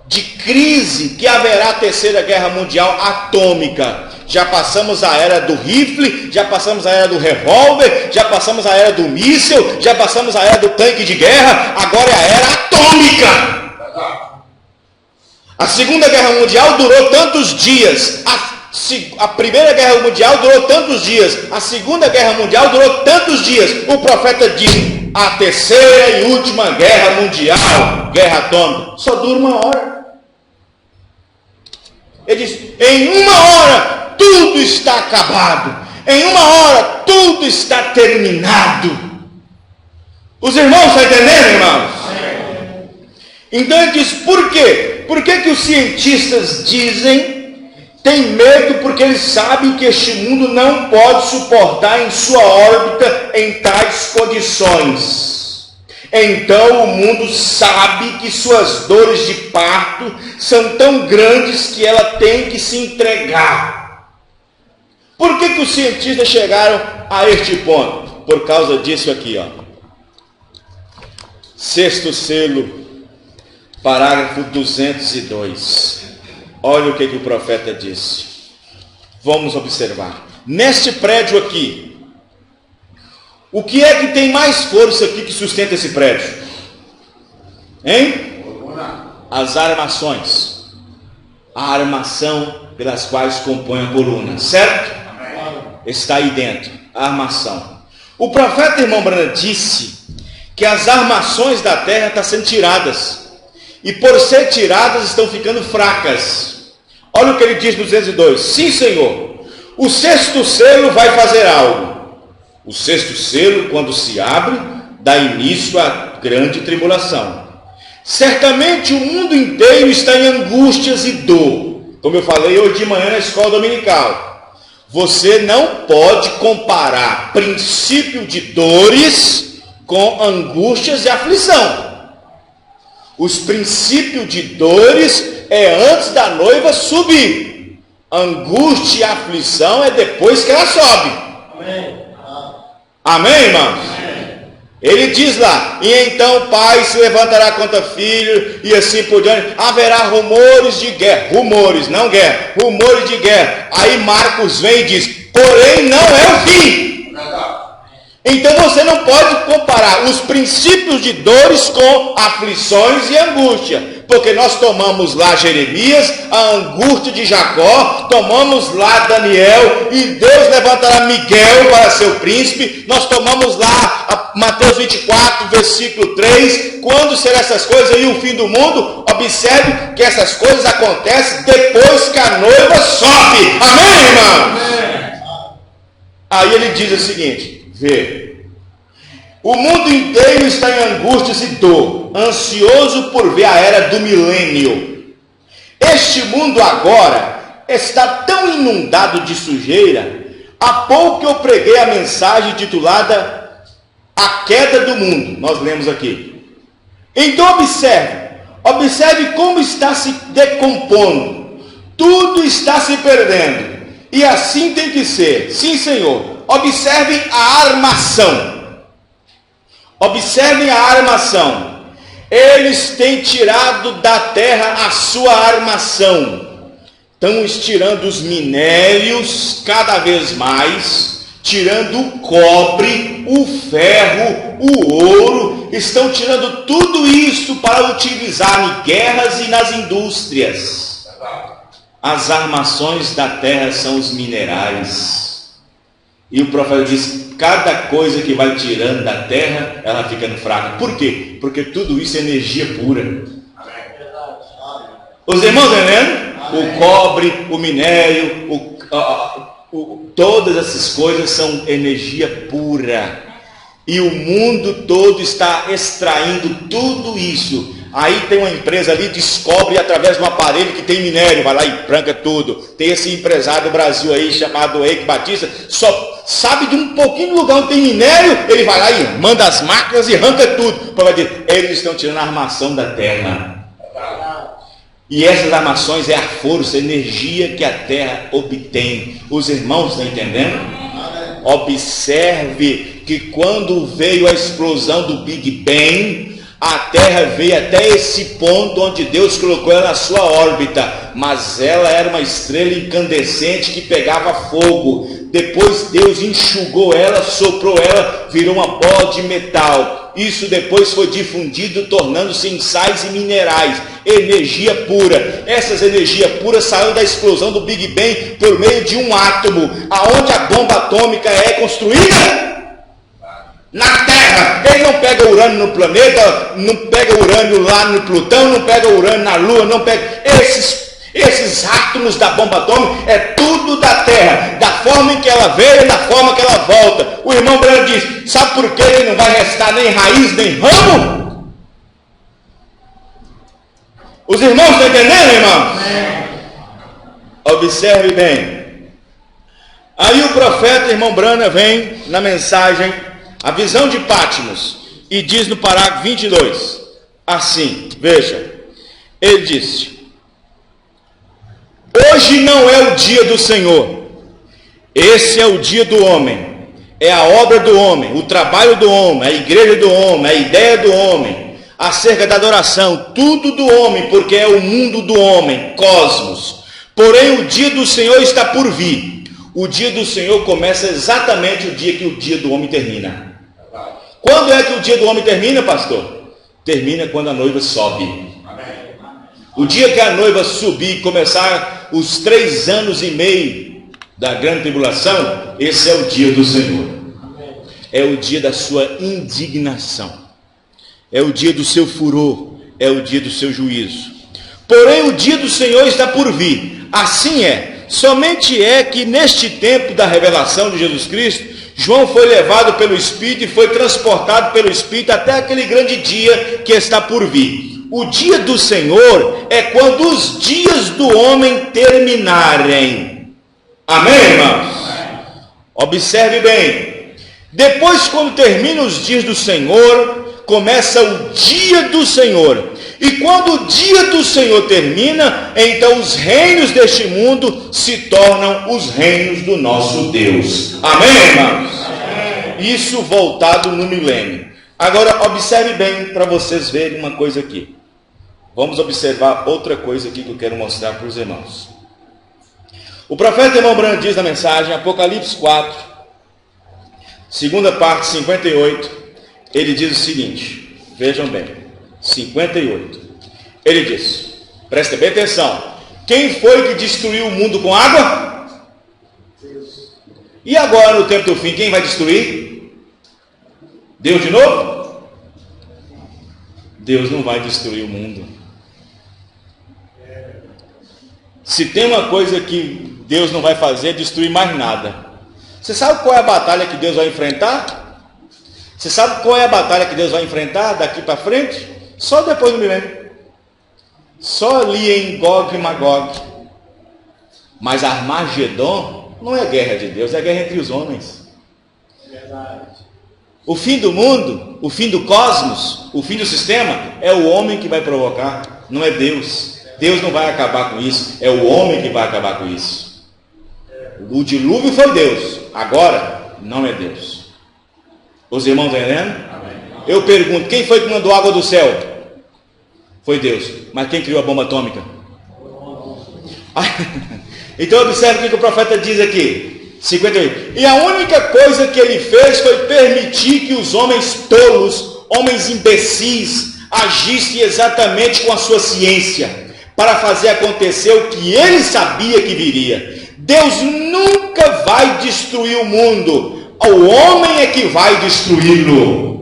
de crise que haverá a terceira guerra mundial atômica? Já passamos a era do rifle, já passamos a era do revólver, já passamos a era do míssil, já passamos a era do tanque de guerra, agora é a era atômica. A Segunda Guerra Mundial durou tantos dias, a Primeira Guerra Mundial durou tantos dias, a Segunda Guerra Mundial durou tantos dias. O profeta diz, a terceira e última guerra mundial, guerra atômica, só dura 1 hora. Ele diz, em 1 hora tudo está acabado. Em 1 hora tudo está terminado. Os irmãos estão entendendo, irmãos? Então ele diz, por quê? Por que os cientistas dizem, têm medo? Porque eles sabem que este mundo não pode suportar em sua órbita em tais condições. Então o mundo sabe que suas dores de parto são tão grandes que ela tem que se entregar. Por que os cientistas chegaram a este ponto? Por causa disso aqui, ó. 6º selo, parágrafo 202. Olha o que o profeta disse. Vamos observar. Neste prédio aqui, o que é que tem mais força aqui que sustenta esse prédio? Hein? As armações. A armação pelas quais compõe a coluna, certo? Está aí dentro, a armação. O profeta, irmão Branham, disse que as armações da terra estão sendo tiradas. E por ser tiradas, estão ficando fracas. Olha o que ele diz no 202. Sim, Senhor, o 6º selo vai fazer algo. O 6º selo, quando se abre, dá início à grande tribulação. Certamente o mundo inteiro está em angústias e dor. Como eu falei hoje de manhã na escola dominical. Você não pode comparar princípio de dores com angústias e aflição. Os princípios de dores é antes da noiva subir. Angústia e aflição é depois que ela sobe. Amém. Amém, irmãos? Amém. Ele diz lá, e então o pai se levantará contra filho, e assim por diante, haverá rumores de guerra, rumores, não guerra, rumores de guerra. Aí Marcos vem e diz, porém não é o fim. Então você não pode comparar os princípios de dores com aflições e angústia. Porque nós tomamos lá Jeremias, a angústia de Jacó, tomamos lá Daniel, e Deus levantará Miguel para ser o príncipe. Nós tomamos lá Mateus 24, versículo 3. Quando serão essas coisas e o fim do mundo? Observe que essas coisas acontecem depois que a noiva sobe. Amém, irmãos? Amém. Aí ele diz o seguinte, vê. O mundo inteiro está em angústias e dor, ansioso por ver a era do milênio. Este mundo agora está tão inundado de sujeira. Há pouco eu preguei a mensagem titulada A Queda do Mundo. Nós lemos aqui. Então observe como está se decompondo. Tudo está se perdendo. E assim tem que ser. Sim, Senhor. Observem a armação. Observem a armação. Eles têm tirado da terra a sua armação. Estão estirando os minérios cada vez mais, tirando o cobre, o ferro, o ouro. Estão tirando tudo isso para utilizar em guerras e nas indústrias. As armações da terra são os minerais. E o profeta diz: cada coisa que vai tirando da terra, ela fica fraca. Por quê? Porque tudo isso é energia pura. Os irmãos entendendo? O cobre, o minério, todas essas coisas são energia pura. E o mundo todo está extraindo tudo isso. Aí tem uma empresa ali, descobre através de um aparelho que tem minério, vai lá e branca tudo. Tem esse empresário do Brasil aí, chamado Eike Batista, só sabe de um pouquinho do lugar onde tem minério, ele vai lá e manda as máquinas e arranca tudo. Para dizer, eles estão tirando a armação da terra. E essas armações é a força, a energia que a terra obtém. Os irmãos estão entendendo? Observe que quando veio a explosão do Big Bang, a terra veio até esse ponto onde Deus colocou ela na sua órbita, mas ela era uma estrela incandescente que pegava fogo. Depois Deus enxugou ela, soprou ela, virou uma bola de metal. Isso depois foi difundido, tornando-se em sais e minerais, energia pura. Essas energias puras saíram da explosão do Big Bang por meio de um átomo, aonde a bomba atômica é construída. Na Terra. Ele não pega urânio no planeta, não pega urânio lá no Plutão, não pega urânio na Lua, não pega esses átomos da bomba atômica, é tudo da Terra, da forma em que ela veio e da forma que ela volta. O irmão Branco diz: sabe por que não vai restar nem raiz nem ramo? Os irmãos estão entendendo, irmão? Observe bem. Aí o profeta, irmão Brana, vem na mensagem A Visão de Patmos e diz no parágrafo 22 assim, veja, ele disse: hoje não é o dia do Senhor, esse é o dia do homem, é a obra do homem, o trabalho do homem, a igreja do homem, a ideia do homem, acerca da adoração, tudo do homem, porque é o mundo do homem, cosmos. Porém o dia do Senhor está por vir. O dia do Senhor começa exatamente o dia que o dia do homem termina. Quando é que o dia do homem termina, pastor? Termina quando a noiva sobe. O dia que a noiva subir e começar os 3 anos e meio da grande tribulação, esse é o dia do Senhor. É o dia da sua indignação. É o dia do seu furor. É o dia do seu juízo. Porém o dia do Senhor está por vir. Assim é. Somente é que neste tempo da revelação de Jesus Cristo, João foi levado pelo Espírito e foi transportado pelo Espírito até aquele grande dia que está por vir. O dia do Senhor é quando os dias do homem terminarem. Amém, irmãos? Observe bem. Depois, quando terminam os dias do Senhor, começa o dia do Senhor. E quando o dia do Senhor termina, então os reinos deste mundo se tornam os reinos do nosso Deus. Amém, irmãos? Isso voltado no milênio. Agora, observe bem para vocês verem uma coisa aqui. Vamos observar outra coisa aqui que eu quero mostrar para os irmãos. O profeta irmão Branco diz na mensagem, Apocalipse 4, segunda parte, 58, ele diz o seguinte, vejam bem. 58. Ele diz, presta bem atenção, quem foi que destruiu o mundo com água? Deus. E agora no tempo do fim, quem vai destruir? Deus de novo? Deus não vai destruir o mundo. Se tem uma coisa que Deus não vai fazer, é destruir mais nada. Você sabe qual é a batalha que Deus vai enfrentar? Você sabe qual é a batalha que Deus vai enfrentar daqui para frente? Só depois do milênio. Só ali em Gog e Magog. Mas Armagedon não é guerra de Deus, é guerra entre os homens. O fim do mundo, o fim do cosmos, o fim do sistema, é o homem que vai provocar, não é Deus. Deus não vai acabar com isso, é o homem que vai acabar com isso. O dilúvio foi Deus, agora não é Deus. Os irmãos estão entendendo? Eu pergunto, quem foi que mandou água do céu? Foi Deus. Mas quem criou a bomba atômica? Então observe o que o profeta diz aqui, 58. E a única coisa que ele fez foi permitir que os homens tolos, homens imbecis, agissem exatamente com a sua ciência, para fazer acontecer o que ele sabia que viria. Deus nunca vai destruir o mundo, o homem é que vai destruí-lo.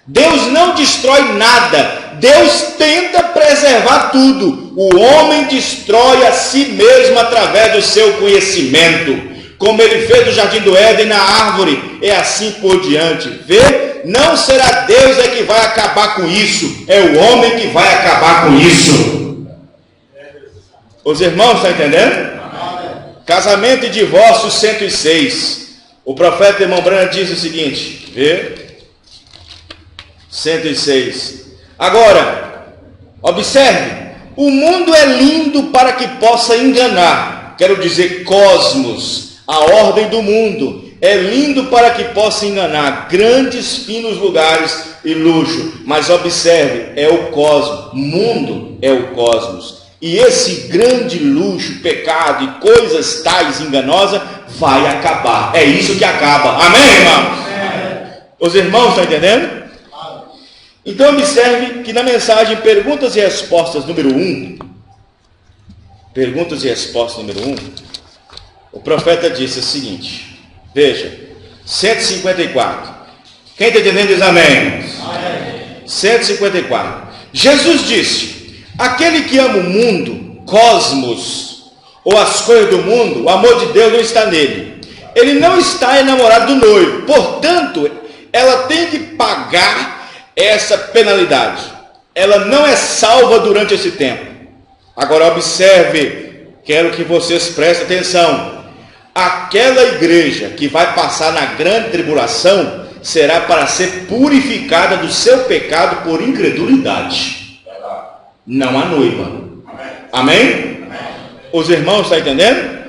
Deus não destrói nada, Deus tenta preservar tudo. O homem destrói a si mesmo através do seu conhecimento, como ele fez no jardim do Éden, na árvore, é assim por diante. Vê? Não será Deus é que vai acabar com isso, é o homem que vai acabar com isso. Os irmãos estão entendendo? Casamento e divórcio 106. O profeta irmão Branham diz o seguinte, vê? 106. Agora, observe, o mundo é lindo para que possa enganar. Quero dizer, cosmos, a ordem do mundo, é lindo para que possa enganar, grandes, finos lugares e luxo. Mas observe, é o cosmos, mundo é o cosmos. E esse grande luxo, pecado e coisas tais enganosas vai acabar. É isso que acaba. Amém, irmãos? Os irmãos estão entendendo? Então observe que na mensagem Perguntas e Respostas número 1, Perguntas e Respostas número 1, o profeta disse o seguinte, veja, 154, quem está entendendo diz amém. 154, Jesus disse, aquele que ama o mundo, cosmos, ou as coisas do mundo, o amor de Deus não está nele, ele não está enamorado do noivo, portanto, ela tem que pagar essa penalidade. Ela não é salva durante esse tempo. Agora observe, quero que vocês prestem atenção. Aquela igreja que vai passar na grande tribulação será para ser purificada do seu pecado por incredulidade. Não a noiva. Amém? Os irmãos estão entendendo?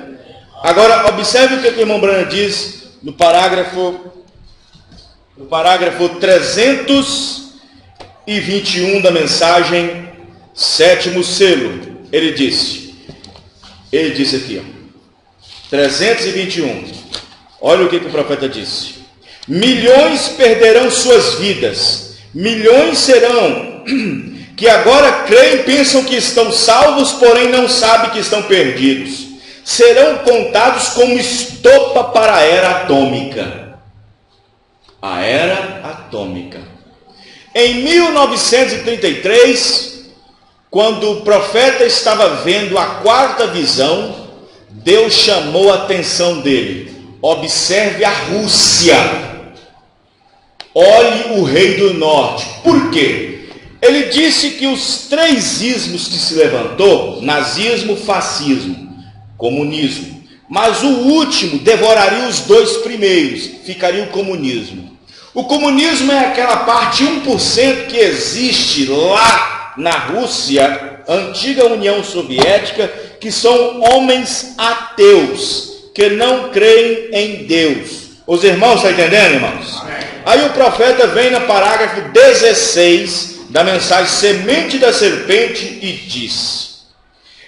Agora observe o que o irmão Branham diz no parágrafo 321 da mensagem Sétimo Selo. Ele disse aqui, ó, 321, olha o que o profeta disse: milhões perderão suas vidas, milhões serão que agora creem e pensam que estão salvos, porém não sabem que estão perdidos, serão contados como estopa para a era atômica. A era atômica. Em 1933, quando o profeta estava vendo a quarta visão, Deus chamou a atenção dele. Observe a Rússia. Olhe o rei do norte. Por quê? Ele disse que os três ismos que se levantou, nazismo, fascismo, comunismo, mas o último devoraria os dois primeiros, ficaria o comunismo. O comunismo é aquela parte 1% que existe lá na Rússia, antiga União Soviética, que são homens ateus, que não creem em Deus. Os irmãos estão entendendo, irmãos? Amém. Aí o profeta vem no parágrafo 16 da mensagem Semente da Serpente e diz: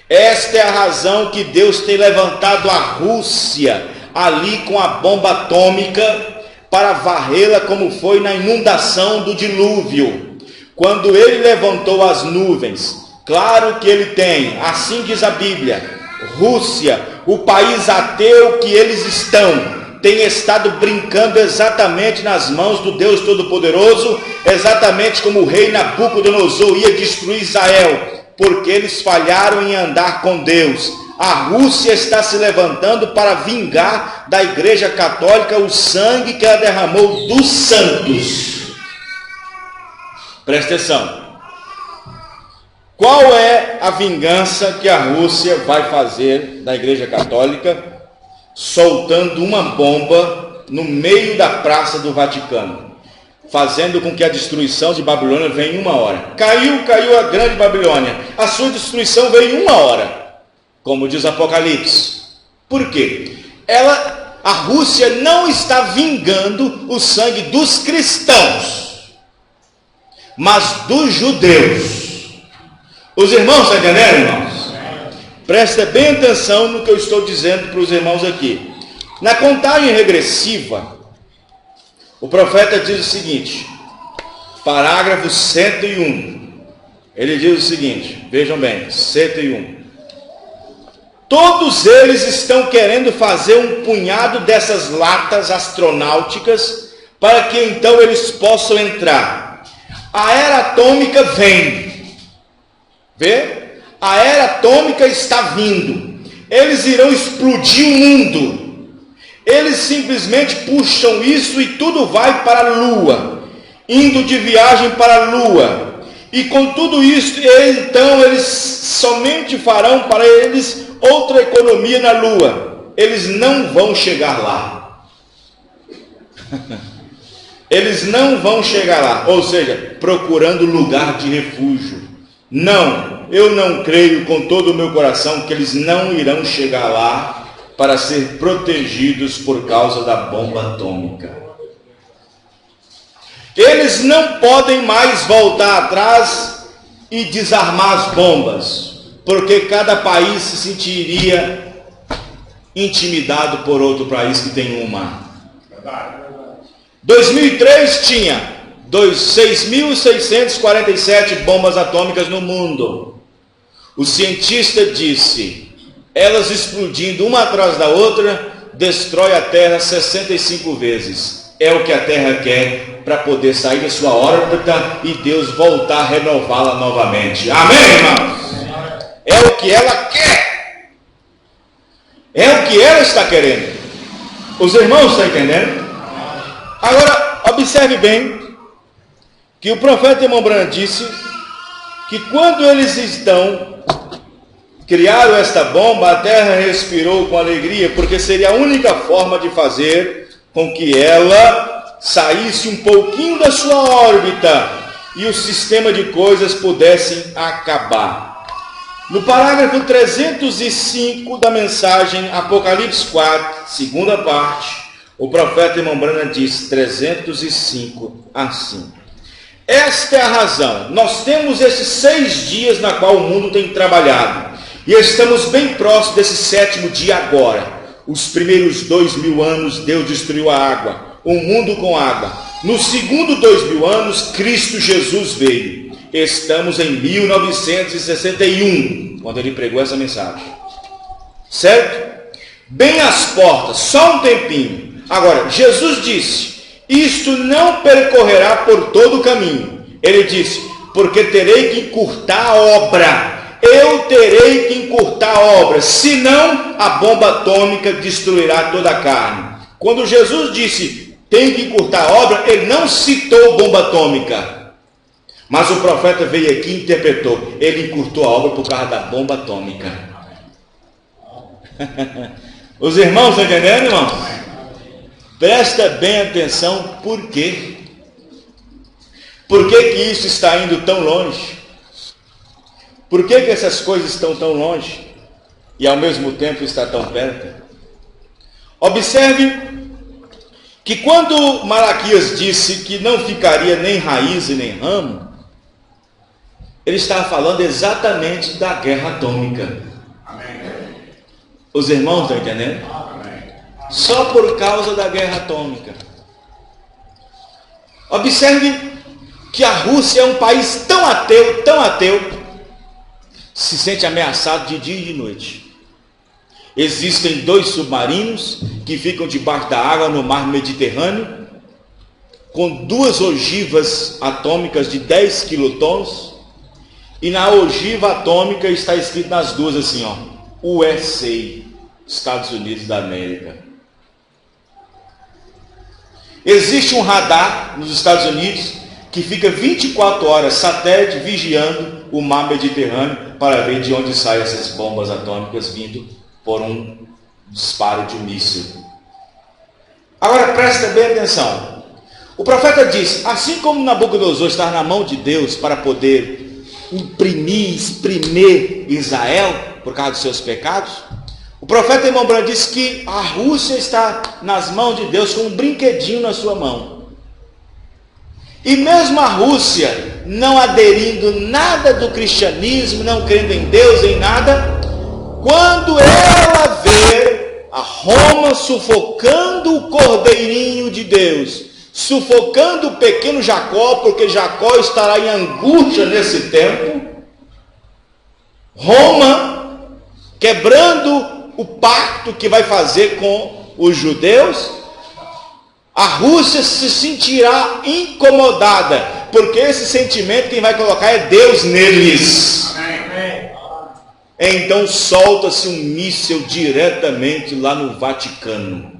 esta é a razão que Deus tem levantado a Rússia ali com a bomba atômica, para varrê-la como foi na inundação do dilúvio, quando ele levantou as nuvens. Claro que ele tem, assim diz a Bíblia, Rússia, o país ateu que eles estão, tem estado brincando exatamente nas mãos do Deus Todo-Poderoso, exatamente como o rei Nabucodonosor ia destruir Israel, porque eles falharam em andar com Deus. a Rússia está se levantando para vingar da Igreja Católica o sangue que ela derramou dos santos. Presta atenção. Qual é a vingança que a Rússia vai fazer da Igreja Católica? Soltando uma bomba no meio da praça do Vaticano, fazendo com que a destruição de Babilônia venha em 1 hora. Caiu a grande Babilônia. A sua destruição veio em 1 hora, como diz Apocalipse. Por quê? A Rússia não está vingando o sangue dos cristãos, mas dos judeus. Os irmãos estão entendendo, irmãos? Presta bem atenção no que eu estou dizendo para os irmãos aqui. Na contagem regressiva, o profeta diz o seguinte, parágrafo 101. Ele diz o seguinte, vejam bem, 101. Todos eles estão querendo fazer um punhado dessas latas astronáuticas para que então eles possam entrar. A era atômica vem. Vê? A era atômica está vindo. Eles irão explodir o mundo. Eles simplesmente puxam isso e tudo vai para a Lua, indo de viagem para a Lua. E com tudo isso, então eles somente farão para eles outra economia na Lua. Eles não vão chegar lá. Eles não vão chegar lá, ou seja, procurando lugar de refúgio. Não, eu não creio com todo o meu coração que eles não irão chegar lá para ser protegidos por causa da bomba atômica. Eles não podem mais voltar atrás e desarmar as bombas, porque cada país se sentiria intimidado por outro país que tem uma. 2003 tinha 6.647 bombas atômicas no mundo. O cientista disse, elas explodindo uma atrás da outra, destrói a Terra 65 vezes. É o que a Terra quer para poder sair da sua órbita e Deus voltar a renová-la novamente. Amém, irmãos? É o que ela quer. É o que ela está querendo. Os irmãos estão entendendo? Agora, observe bem que o profeta Irmão Branham disse que quando eles criaram esta bomba, a terra respirou com alegria, porque seria a única forma de fazer com que ela saísse um pouquinho da sua órbita e o sistema de coisas pudessem acabar. No parágrafo 305 da mensagem Apocalipse 4, segunda parte, o profeta Irmão Branham diz 305 assim. Esta é a razão. Nós temos esses 6 dias na qual o mundo tem trabalhado. E estamos bem próximos desse 7º dia agora. Os primeiros 2000 anos Deus destruiu a água, o mundo com água. No segundo 2000 anos Cristo Jesus veio. Estamos em 1961, quando ele pregou essa mensagem. Certo? Bem às portas, só um tempinho. Agora, Jesus disse, isto não percorrerá por todo o caminho. Ele disse, porque terei que encurtar a obra. Eu terei que encurtar a obra, senão a bomba atômica destruirá toda a carne. Quando Jesus disse, tem que encurtar a obra, ele não citou bomba atômica. Mas o profeta veio aqui e interpretou. Ele encurtou a obra por causa da bomba atômica. Os irmãos estão entendendo, irmãos? Presta bem atenção, por quê? Por que que isso está indo tão longe? Por que que essas coisas estão tão longe e ao mesmo tempo está tão perto? Observe que quando Malaquias disse que não ficaria nem raiz e nem ramo, ele estava falando exatamente da guerra atômica. Amém. Os irmãos estão entendendo? Só por causa da guerra atômica. Observe que a Rússia é um país tão ateu, se sente ameaçado de dia e de noite. Existem 2 submarinos que ficam debaixo da água no mar Mediterrâneo, com 2 ogivas atômicas de 10 quilotons, e na ogiva atômica está escrito nas duas assim, ó, USA, Estados Unidos da América. Existe um radar nos Estados Unidos que fica 24 horas satélite vigiando o mar Mediterrâneo para ver de onde saem essas bombas atômicas vindo por um disparo de um míssil. Agora presta bem atenção. O profeta diz, assim como Nabucodonosor está na mão de Deus para poder espremer Israel por causa dos seus pecados, o profeta irmão Branco diz que a Rússia está nas mãos de Deus com um brinquedinho na sua mão. E mesmo a Rússia não aderindo nada do cristianismo, não crendo em Deus, em nada, quando ela vê a Roma sufocando o cordeirinho de Deus, sufocando o pequeno Jacó, porque Jacó estará em angústia nesse tempo, Roma quebrando o pacto que vai fazer com os judeus, a Rússia se sentirá incomodada, porque esse sentimento quem vai colocar é Deus neles. Então solta-se um míssil diretamente lá no Vaticano.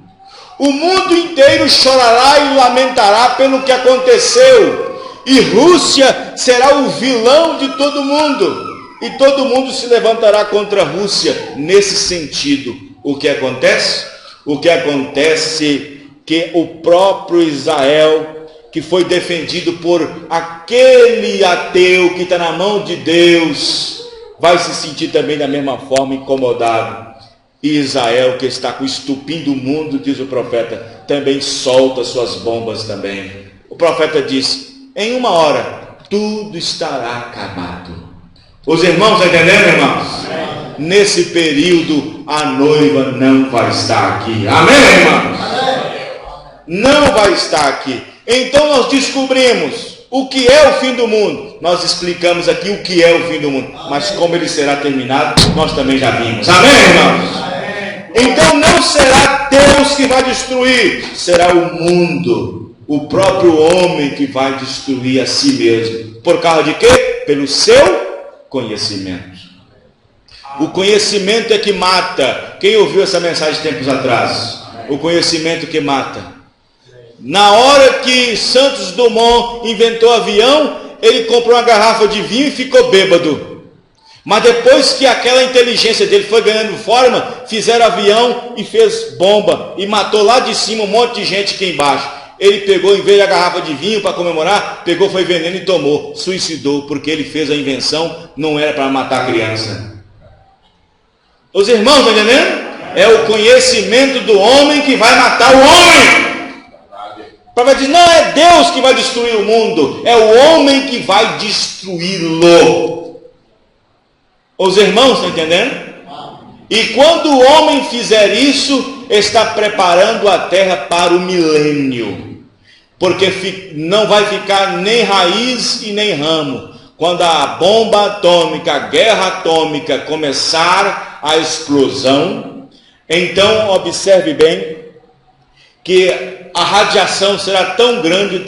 O mundo inteiro chorará e lamentará pelo que aconteceu, e Rússia será o vilão de todo mundo, e todo mundo se levantará contra a Rússia nesse sentido. O que acontece? O que acontece que o próprio Israel, que foi defendido por aquele ateu que está na mão de Deus, vai se sentir também da mesma forma incomodado. E Israel, que está com o estupim do mundo, diz o profeta, também solta suas bombas também. O profeta diz, em uma hora, tudo estará acabado. Os irmãos estão entendendo, irmãos? Amém. Nesse período, a noiva não vai estar aqui. Amém, irmãos? Amém. Não vai estar aqui. Então nós descobrimos o que é o fim do mundo. Nós explicamos aqui o que é o fim do mundo. Mas como ele será terminado, nós também já vimos. Amém, irmãos? Então não será Deus que vai destruir, será o mundo, o próprio homem que vai destruir a si mesmo. Por causa de quê? Pelo seu conhecimento. O conhecimento é que mata. Quem ouviu essa mensagem tempos atrás? O conhecimento que mata. Na hora que Santos Dumont inventou avião, ele comprou uma garrafa de vinho e ficou bêbado. Mas depois que aquela inteligência dele foi ganhando forma, fizeram avião e fez bomba, e matou lá de cima um monte de gente aqui embaixo. Ele pegou, em vez da garrafa de vinho para comemorar, pegou, foi veneno e tomou, suicidou, porque ele fez a invenção, não era para matar a criança. Os irmãos, estão entendendo? É o conhecimento do homem que vai matar o homem. Para dizer, não é Deus que vai destruir o mundo, é o homem que vai destruí-lo. Os irmãos estão entendendo? E quando o homem fizer isso, está preparando a terra para o milênio, porque não vai ficar nem raiz e nem ramo. Quando a bomba atômica, a guerra atômica começar a explosão, então observe bem que a radiação será tão grande,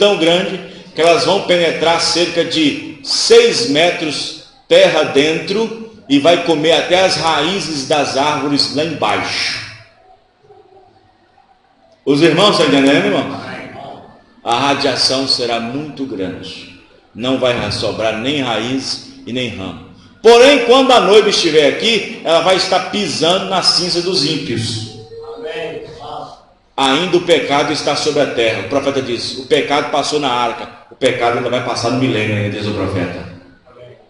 que elas vão penetrar cerca de 6 metros terra dentro, e vai comer até as raízes das árvores lá embaixo. Os irmãos estão entendendo, irmão? A radiação será muito grande. Não vai sobrar nem raiz e nem ramo. Porém, quando a noiva estiver aqui, ela vai estar pisando na cinza dos ímpios. Ainda o pecado está sobre a terra. O profeta diz, o pecado passou na arca. O pecado ainda vai passar no milênio, diz o profeta.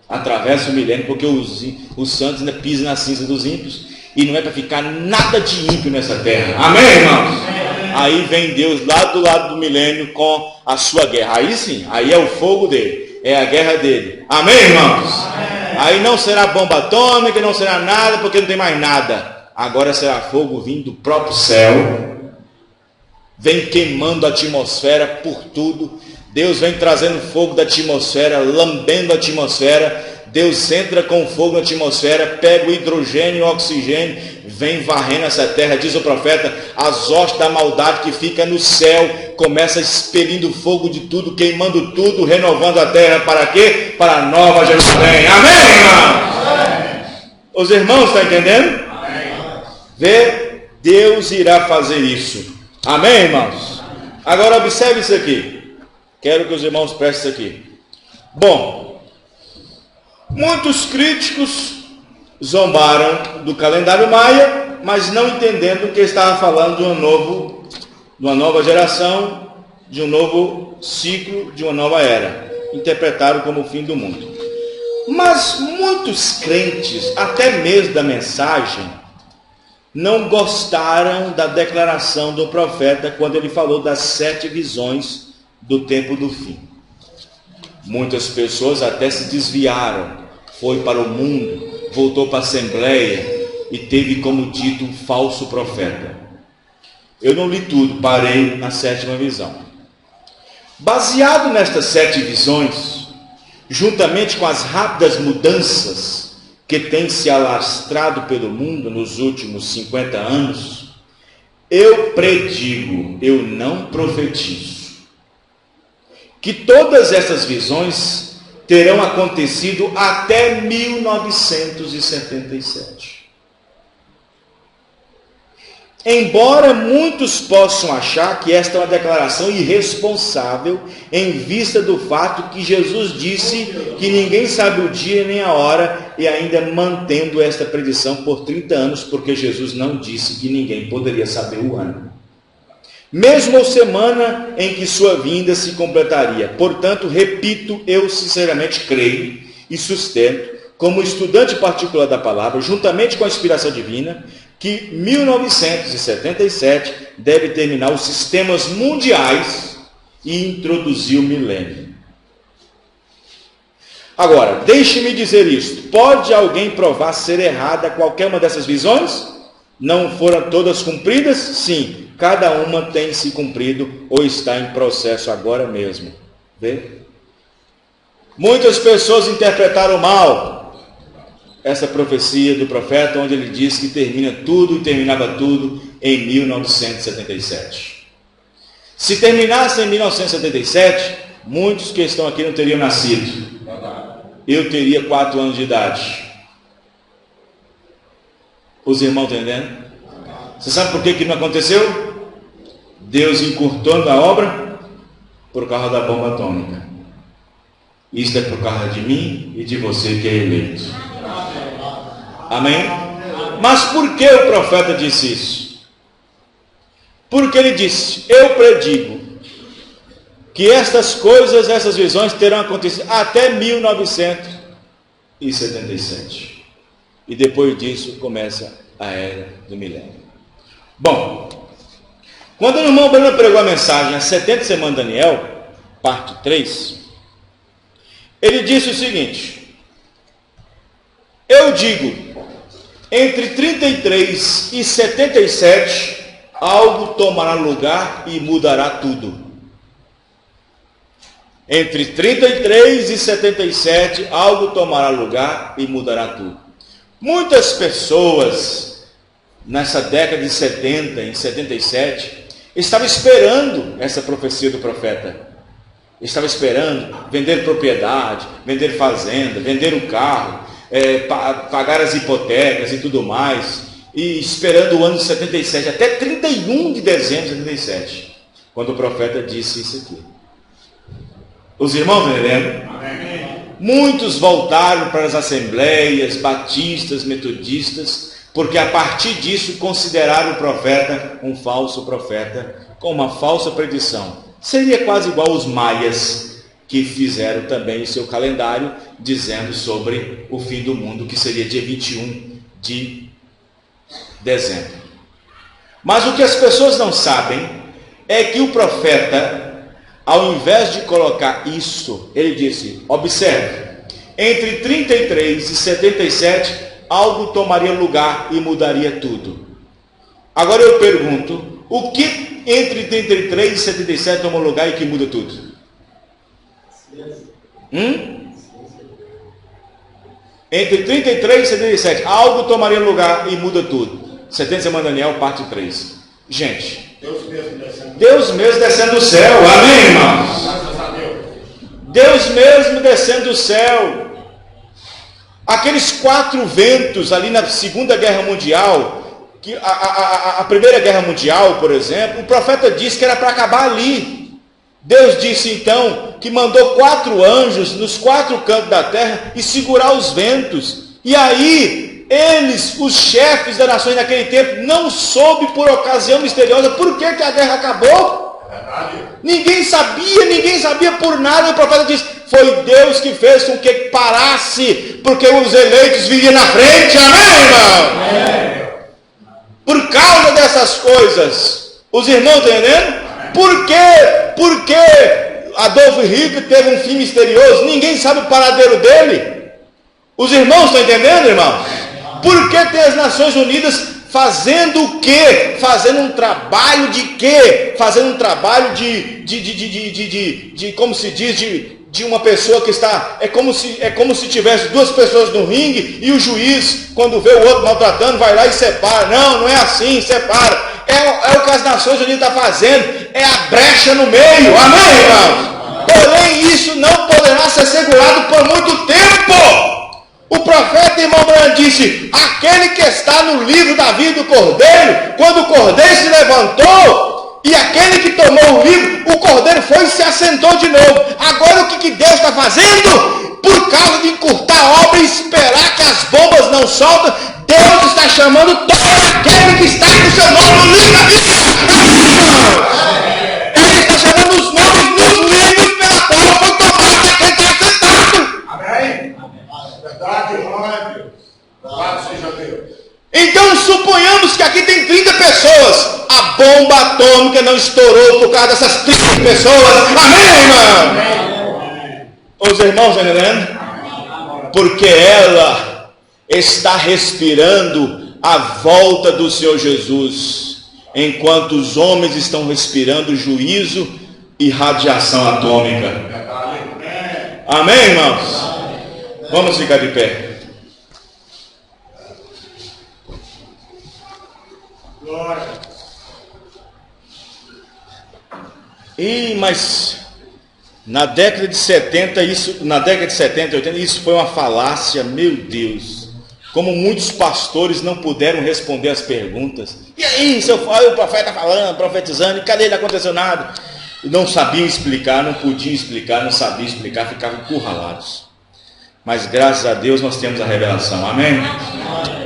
Atravessa o milênio, porque os santos ainda pisam na cinza dos ímpios, e não é para ficar nada de ímpio nessa terra. Amém, irmãos? Amém. Aí vem Deus lá do lado do milênio com a sua guerra. Aí sim, aí é o fogo dele, é a guerra dele. Amém, irmãos? Amém. Aí não será bomba atômica, não será nada, porque não tem mais nada. Agora será fogo vindo do próprio céu, vem queimando a atmosfera por tudo. Deus vem trazendo fogo da atmosfera, lambendo a atmosfera. Deus entra com fogo na atmosfera, pega o hidrogênio e o oxigênio, vem varrendo essa terra. Diz o profeta, as hostes da maldade que fica no céu, começa expelindo fogo de tudo, queimando tudo, renovando a terra. Para quê? Para a nova Jerusalém. Amém, irmão? Os irmãos estão entendendo? Vê, Deus irá fazer isso. Amém, irmãos? Agora observe isso aqui. Quero que os irmãos prestem isso aqui. Bom, muitos críticos zombaram do calendário maia, mas não entendendo que estava falando de uma nova geração, de um novo ciclo, de uma nova era. Interpretaram como o fim do mundo. Mas muitos crentes, até mesmo da mensagem, não gostaram da declaração do profeta quando ele falou das 7 visões do tempo do fim. Muitas pessoas até se desviaram, foi para o mundo, voltou para a Assembleia e teve como dito um falso profeta. Eu não li tudo, parei na 7ª visão. Baseado nestas 7 visões, juntamente com as rápidas mudanças que têm se alastrado pelo mundo nos últimos 50 anos, eu predigo, eu não profetizo, que todas essas visões terão acontecido até 1977. Embora muitos possam achar que esta é uma declaração irresponsável, em vista do fato que Jesus disse que ninguém sabe o dia nem a hora, e ainda mantendo esta predição por 30 anos, porque Jesus não disse que ninguém poderia saber o ano. Mesmo a semana em que sua vinda se completaria. Portanto, repito, eu sinceramente creio e sustento, como estudante particular da palavra, juntamente com a inspiração divina, que 1977 deve terminar os sistemas mundiais e introduzir o milênio. Agora, deixe-me dizer isto. Pode alguém provar ser errada qualquer uma dessas visões? Não foram todas cumpridas? Sim, cada uma tem se cumprido ou está em processo agora mesmo. Vê? Muitas pessoas interpretaram mal essa profecia do profeta, onde ele diz que termina tudo e terminava tudo em 1977. Se terminasse em 1977, muitos que estão aqui não teriam nascido. Eu teria 4 anos de idade. Os irmãos entendendo? Você sabe por que não aconteceu? Deus encurtou a obra por causa da bomba atômica. Isto é por causa de mim e de você que é eleito. Amém? Mas por que o profeta disse isso? Porque ele disse: eu predigo que estas coisas, essas visões terão acontecido até 1977. E depois disso começa a era do milênio. Bom, quando o irmão Branham pregou a mensagem a 70 semanas de Daniel, parte 3, ele disse o seguinte: eu digo, entre 33 e 77, algo tomará lugar e mudará tudo. Entre 33 e 77, algo tomará lugar e mudará tudo. Muitas pessoas, nessa década de 70, em 77, estavam esperando essa profecia do profeta. Estavam esperando vender propriedade, vender fazenda, vender um carro, pagar as hipotecas e tudo mais, e esperando o ano de 77, até 31 de dezembro de 77, quando o profeta disse isso aqui. Os irmãos entendendo? Muitos voltaram para as assembleias batistas, metodistas, porque a partir disso consideraram o profeta um falso profeta, com uma falsa predição. Seria quase igual os maias, que fizeram também o seu calendário, dizendo sobre o fim do mundo, que seria dia 21 de dezembro. Mas o que as pessoas não sabem é que o profeta, ao invés de colocar isso, ele disse: observe, entre 33 e 77, algo tomaria lugar e mudaria tudo. Agora eu pergunto, o que entre 33 e 77 toma lugar e que muda tudo? Entre 33 e 77, algo tomaria lugar e muda tudo. 70 semanas de Daniel, parte 3. Gente, Deus mesmo descendo do céu. Amém, irmãos? Deus mesmo descendo do céu. Aqueles 4 ventos ali na Segunda Guerra Mundial, que a Primeira Guerra Mundial, por exemplo, o profeta disse que era para acabar ali. Deus disse então que mandou 4 anjos nos 4 cantos da terra e segurar os ventos. E aí, eles, os chefes das nações naquele tempo, não soube por ocasião misteriosa por que a guerra acabou. Ninguém sabia por nada. O profeta disse, foi Deus que fez com que parasse, porque os eleitos viriam na frente. Amém, irmão? Por causa dessas coisas, os irmãos estão entendendo? Por quê? Porque Adolf Hitler teve um fim misterioso, ninguém sabe o paradeiro dele. Os irmãos estão entendendo, irmão? Por que tem as Nações Unidas fazendo o quê? Fazendo um trabalho de quê? Fazendo um trabalho de como se diz, de uma pessoa que está, é como se tivesse 2 pessoas no ringue e o juiz, quando vê o outro maltratando, vai lá e separa. Não é assim, separa. É o que as Nações Unidas estão fazendo, é a brecha no meio. Amém, irmãos? Porém, isso não poderá ser segurado por muito tempo. O profeta, irmão Branham, disse, aquele que está no livro da vida do Cordeiro, quando o Cordeiro se levantou, e aquele que tomou o livro, o Cordeiro foi e se assentou de novo. Agora o que Deus está fazendo? Por causa de encurtar a obra e esperar que as bombas não soltem, Deus está chamando todo aquele que está com seu nome no livro da vida. Ele está chamando os nomes nos livros pela qual foi tomado aquele que está sentado. Amém? Verdade, glória a Deus. Louvado seja Deus. Então suponhamos que aqui tem 30 pessoas. A bomba atômica não estourou por causa dessas 30 pessoas. Amém, irmão? Os irmãos estão entendendo? Porque ela está respirando a volta do Senhor Jesus, enquanto os homens estão respirando juízo e radiação atômica. Amém, irmãos? Vamos ficar de pé. Mas na década de 70, 80, isso foi uma falácia, meu Deus. Como muitos pastores não puderam responder as perguntas. E aí, o profeta falando, profetizando, e cadê? Não aconteceu nada. Não sabiam explicar, não podiam explicar, não sabiam explicar, ficavam encurralados. Mas graças a Deus nós temos a revelação. Amém?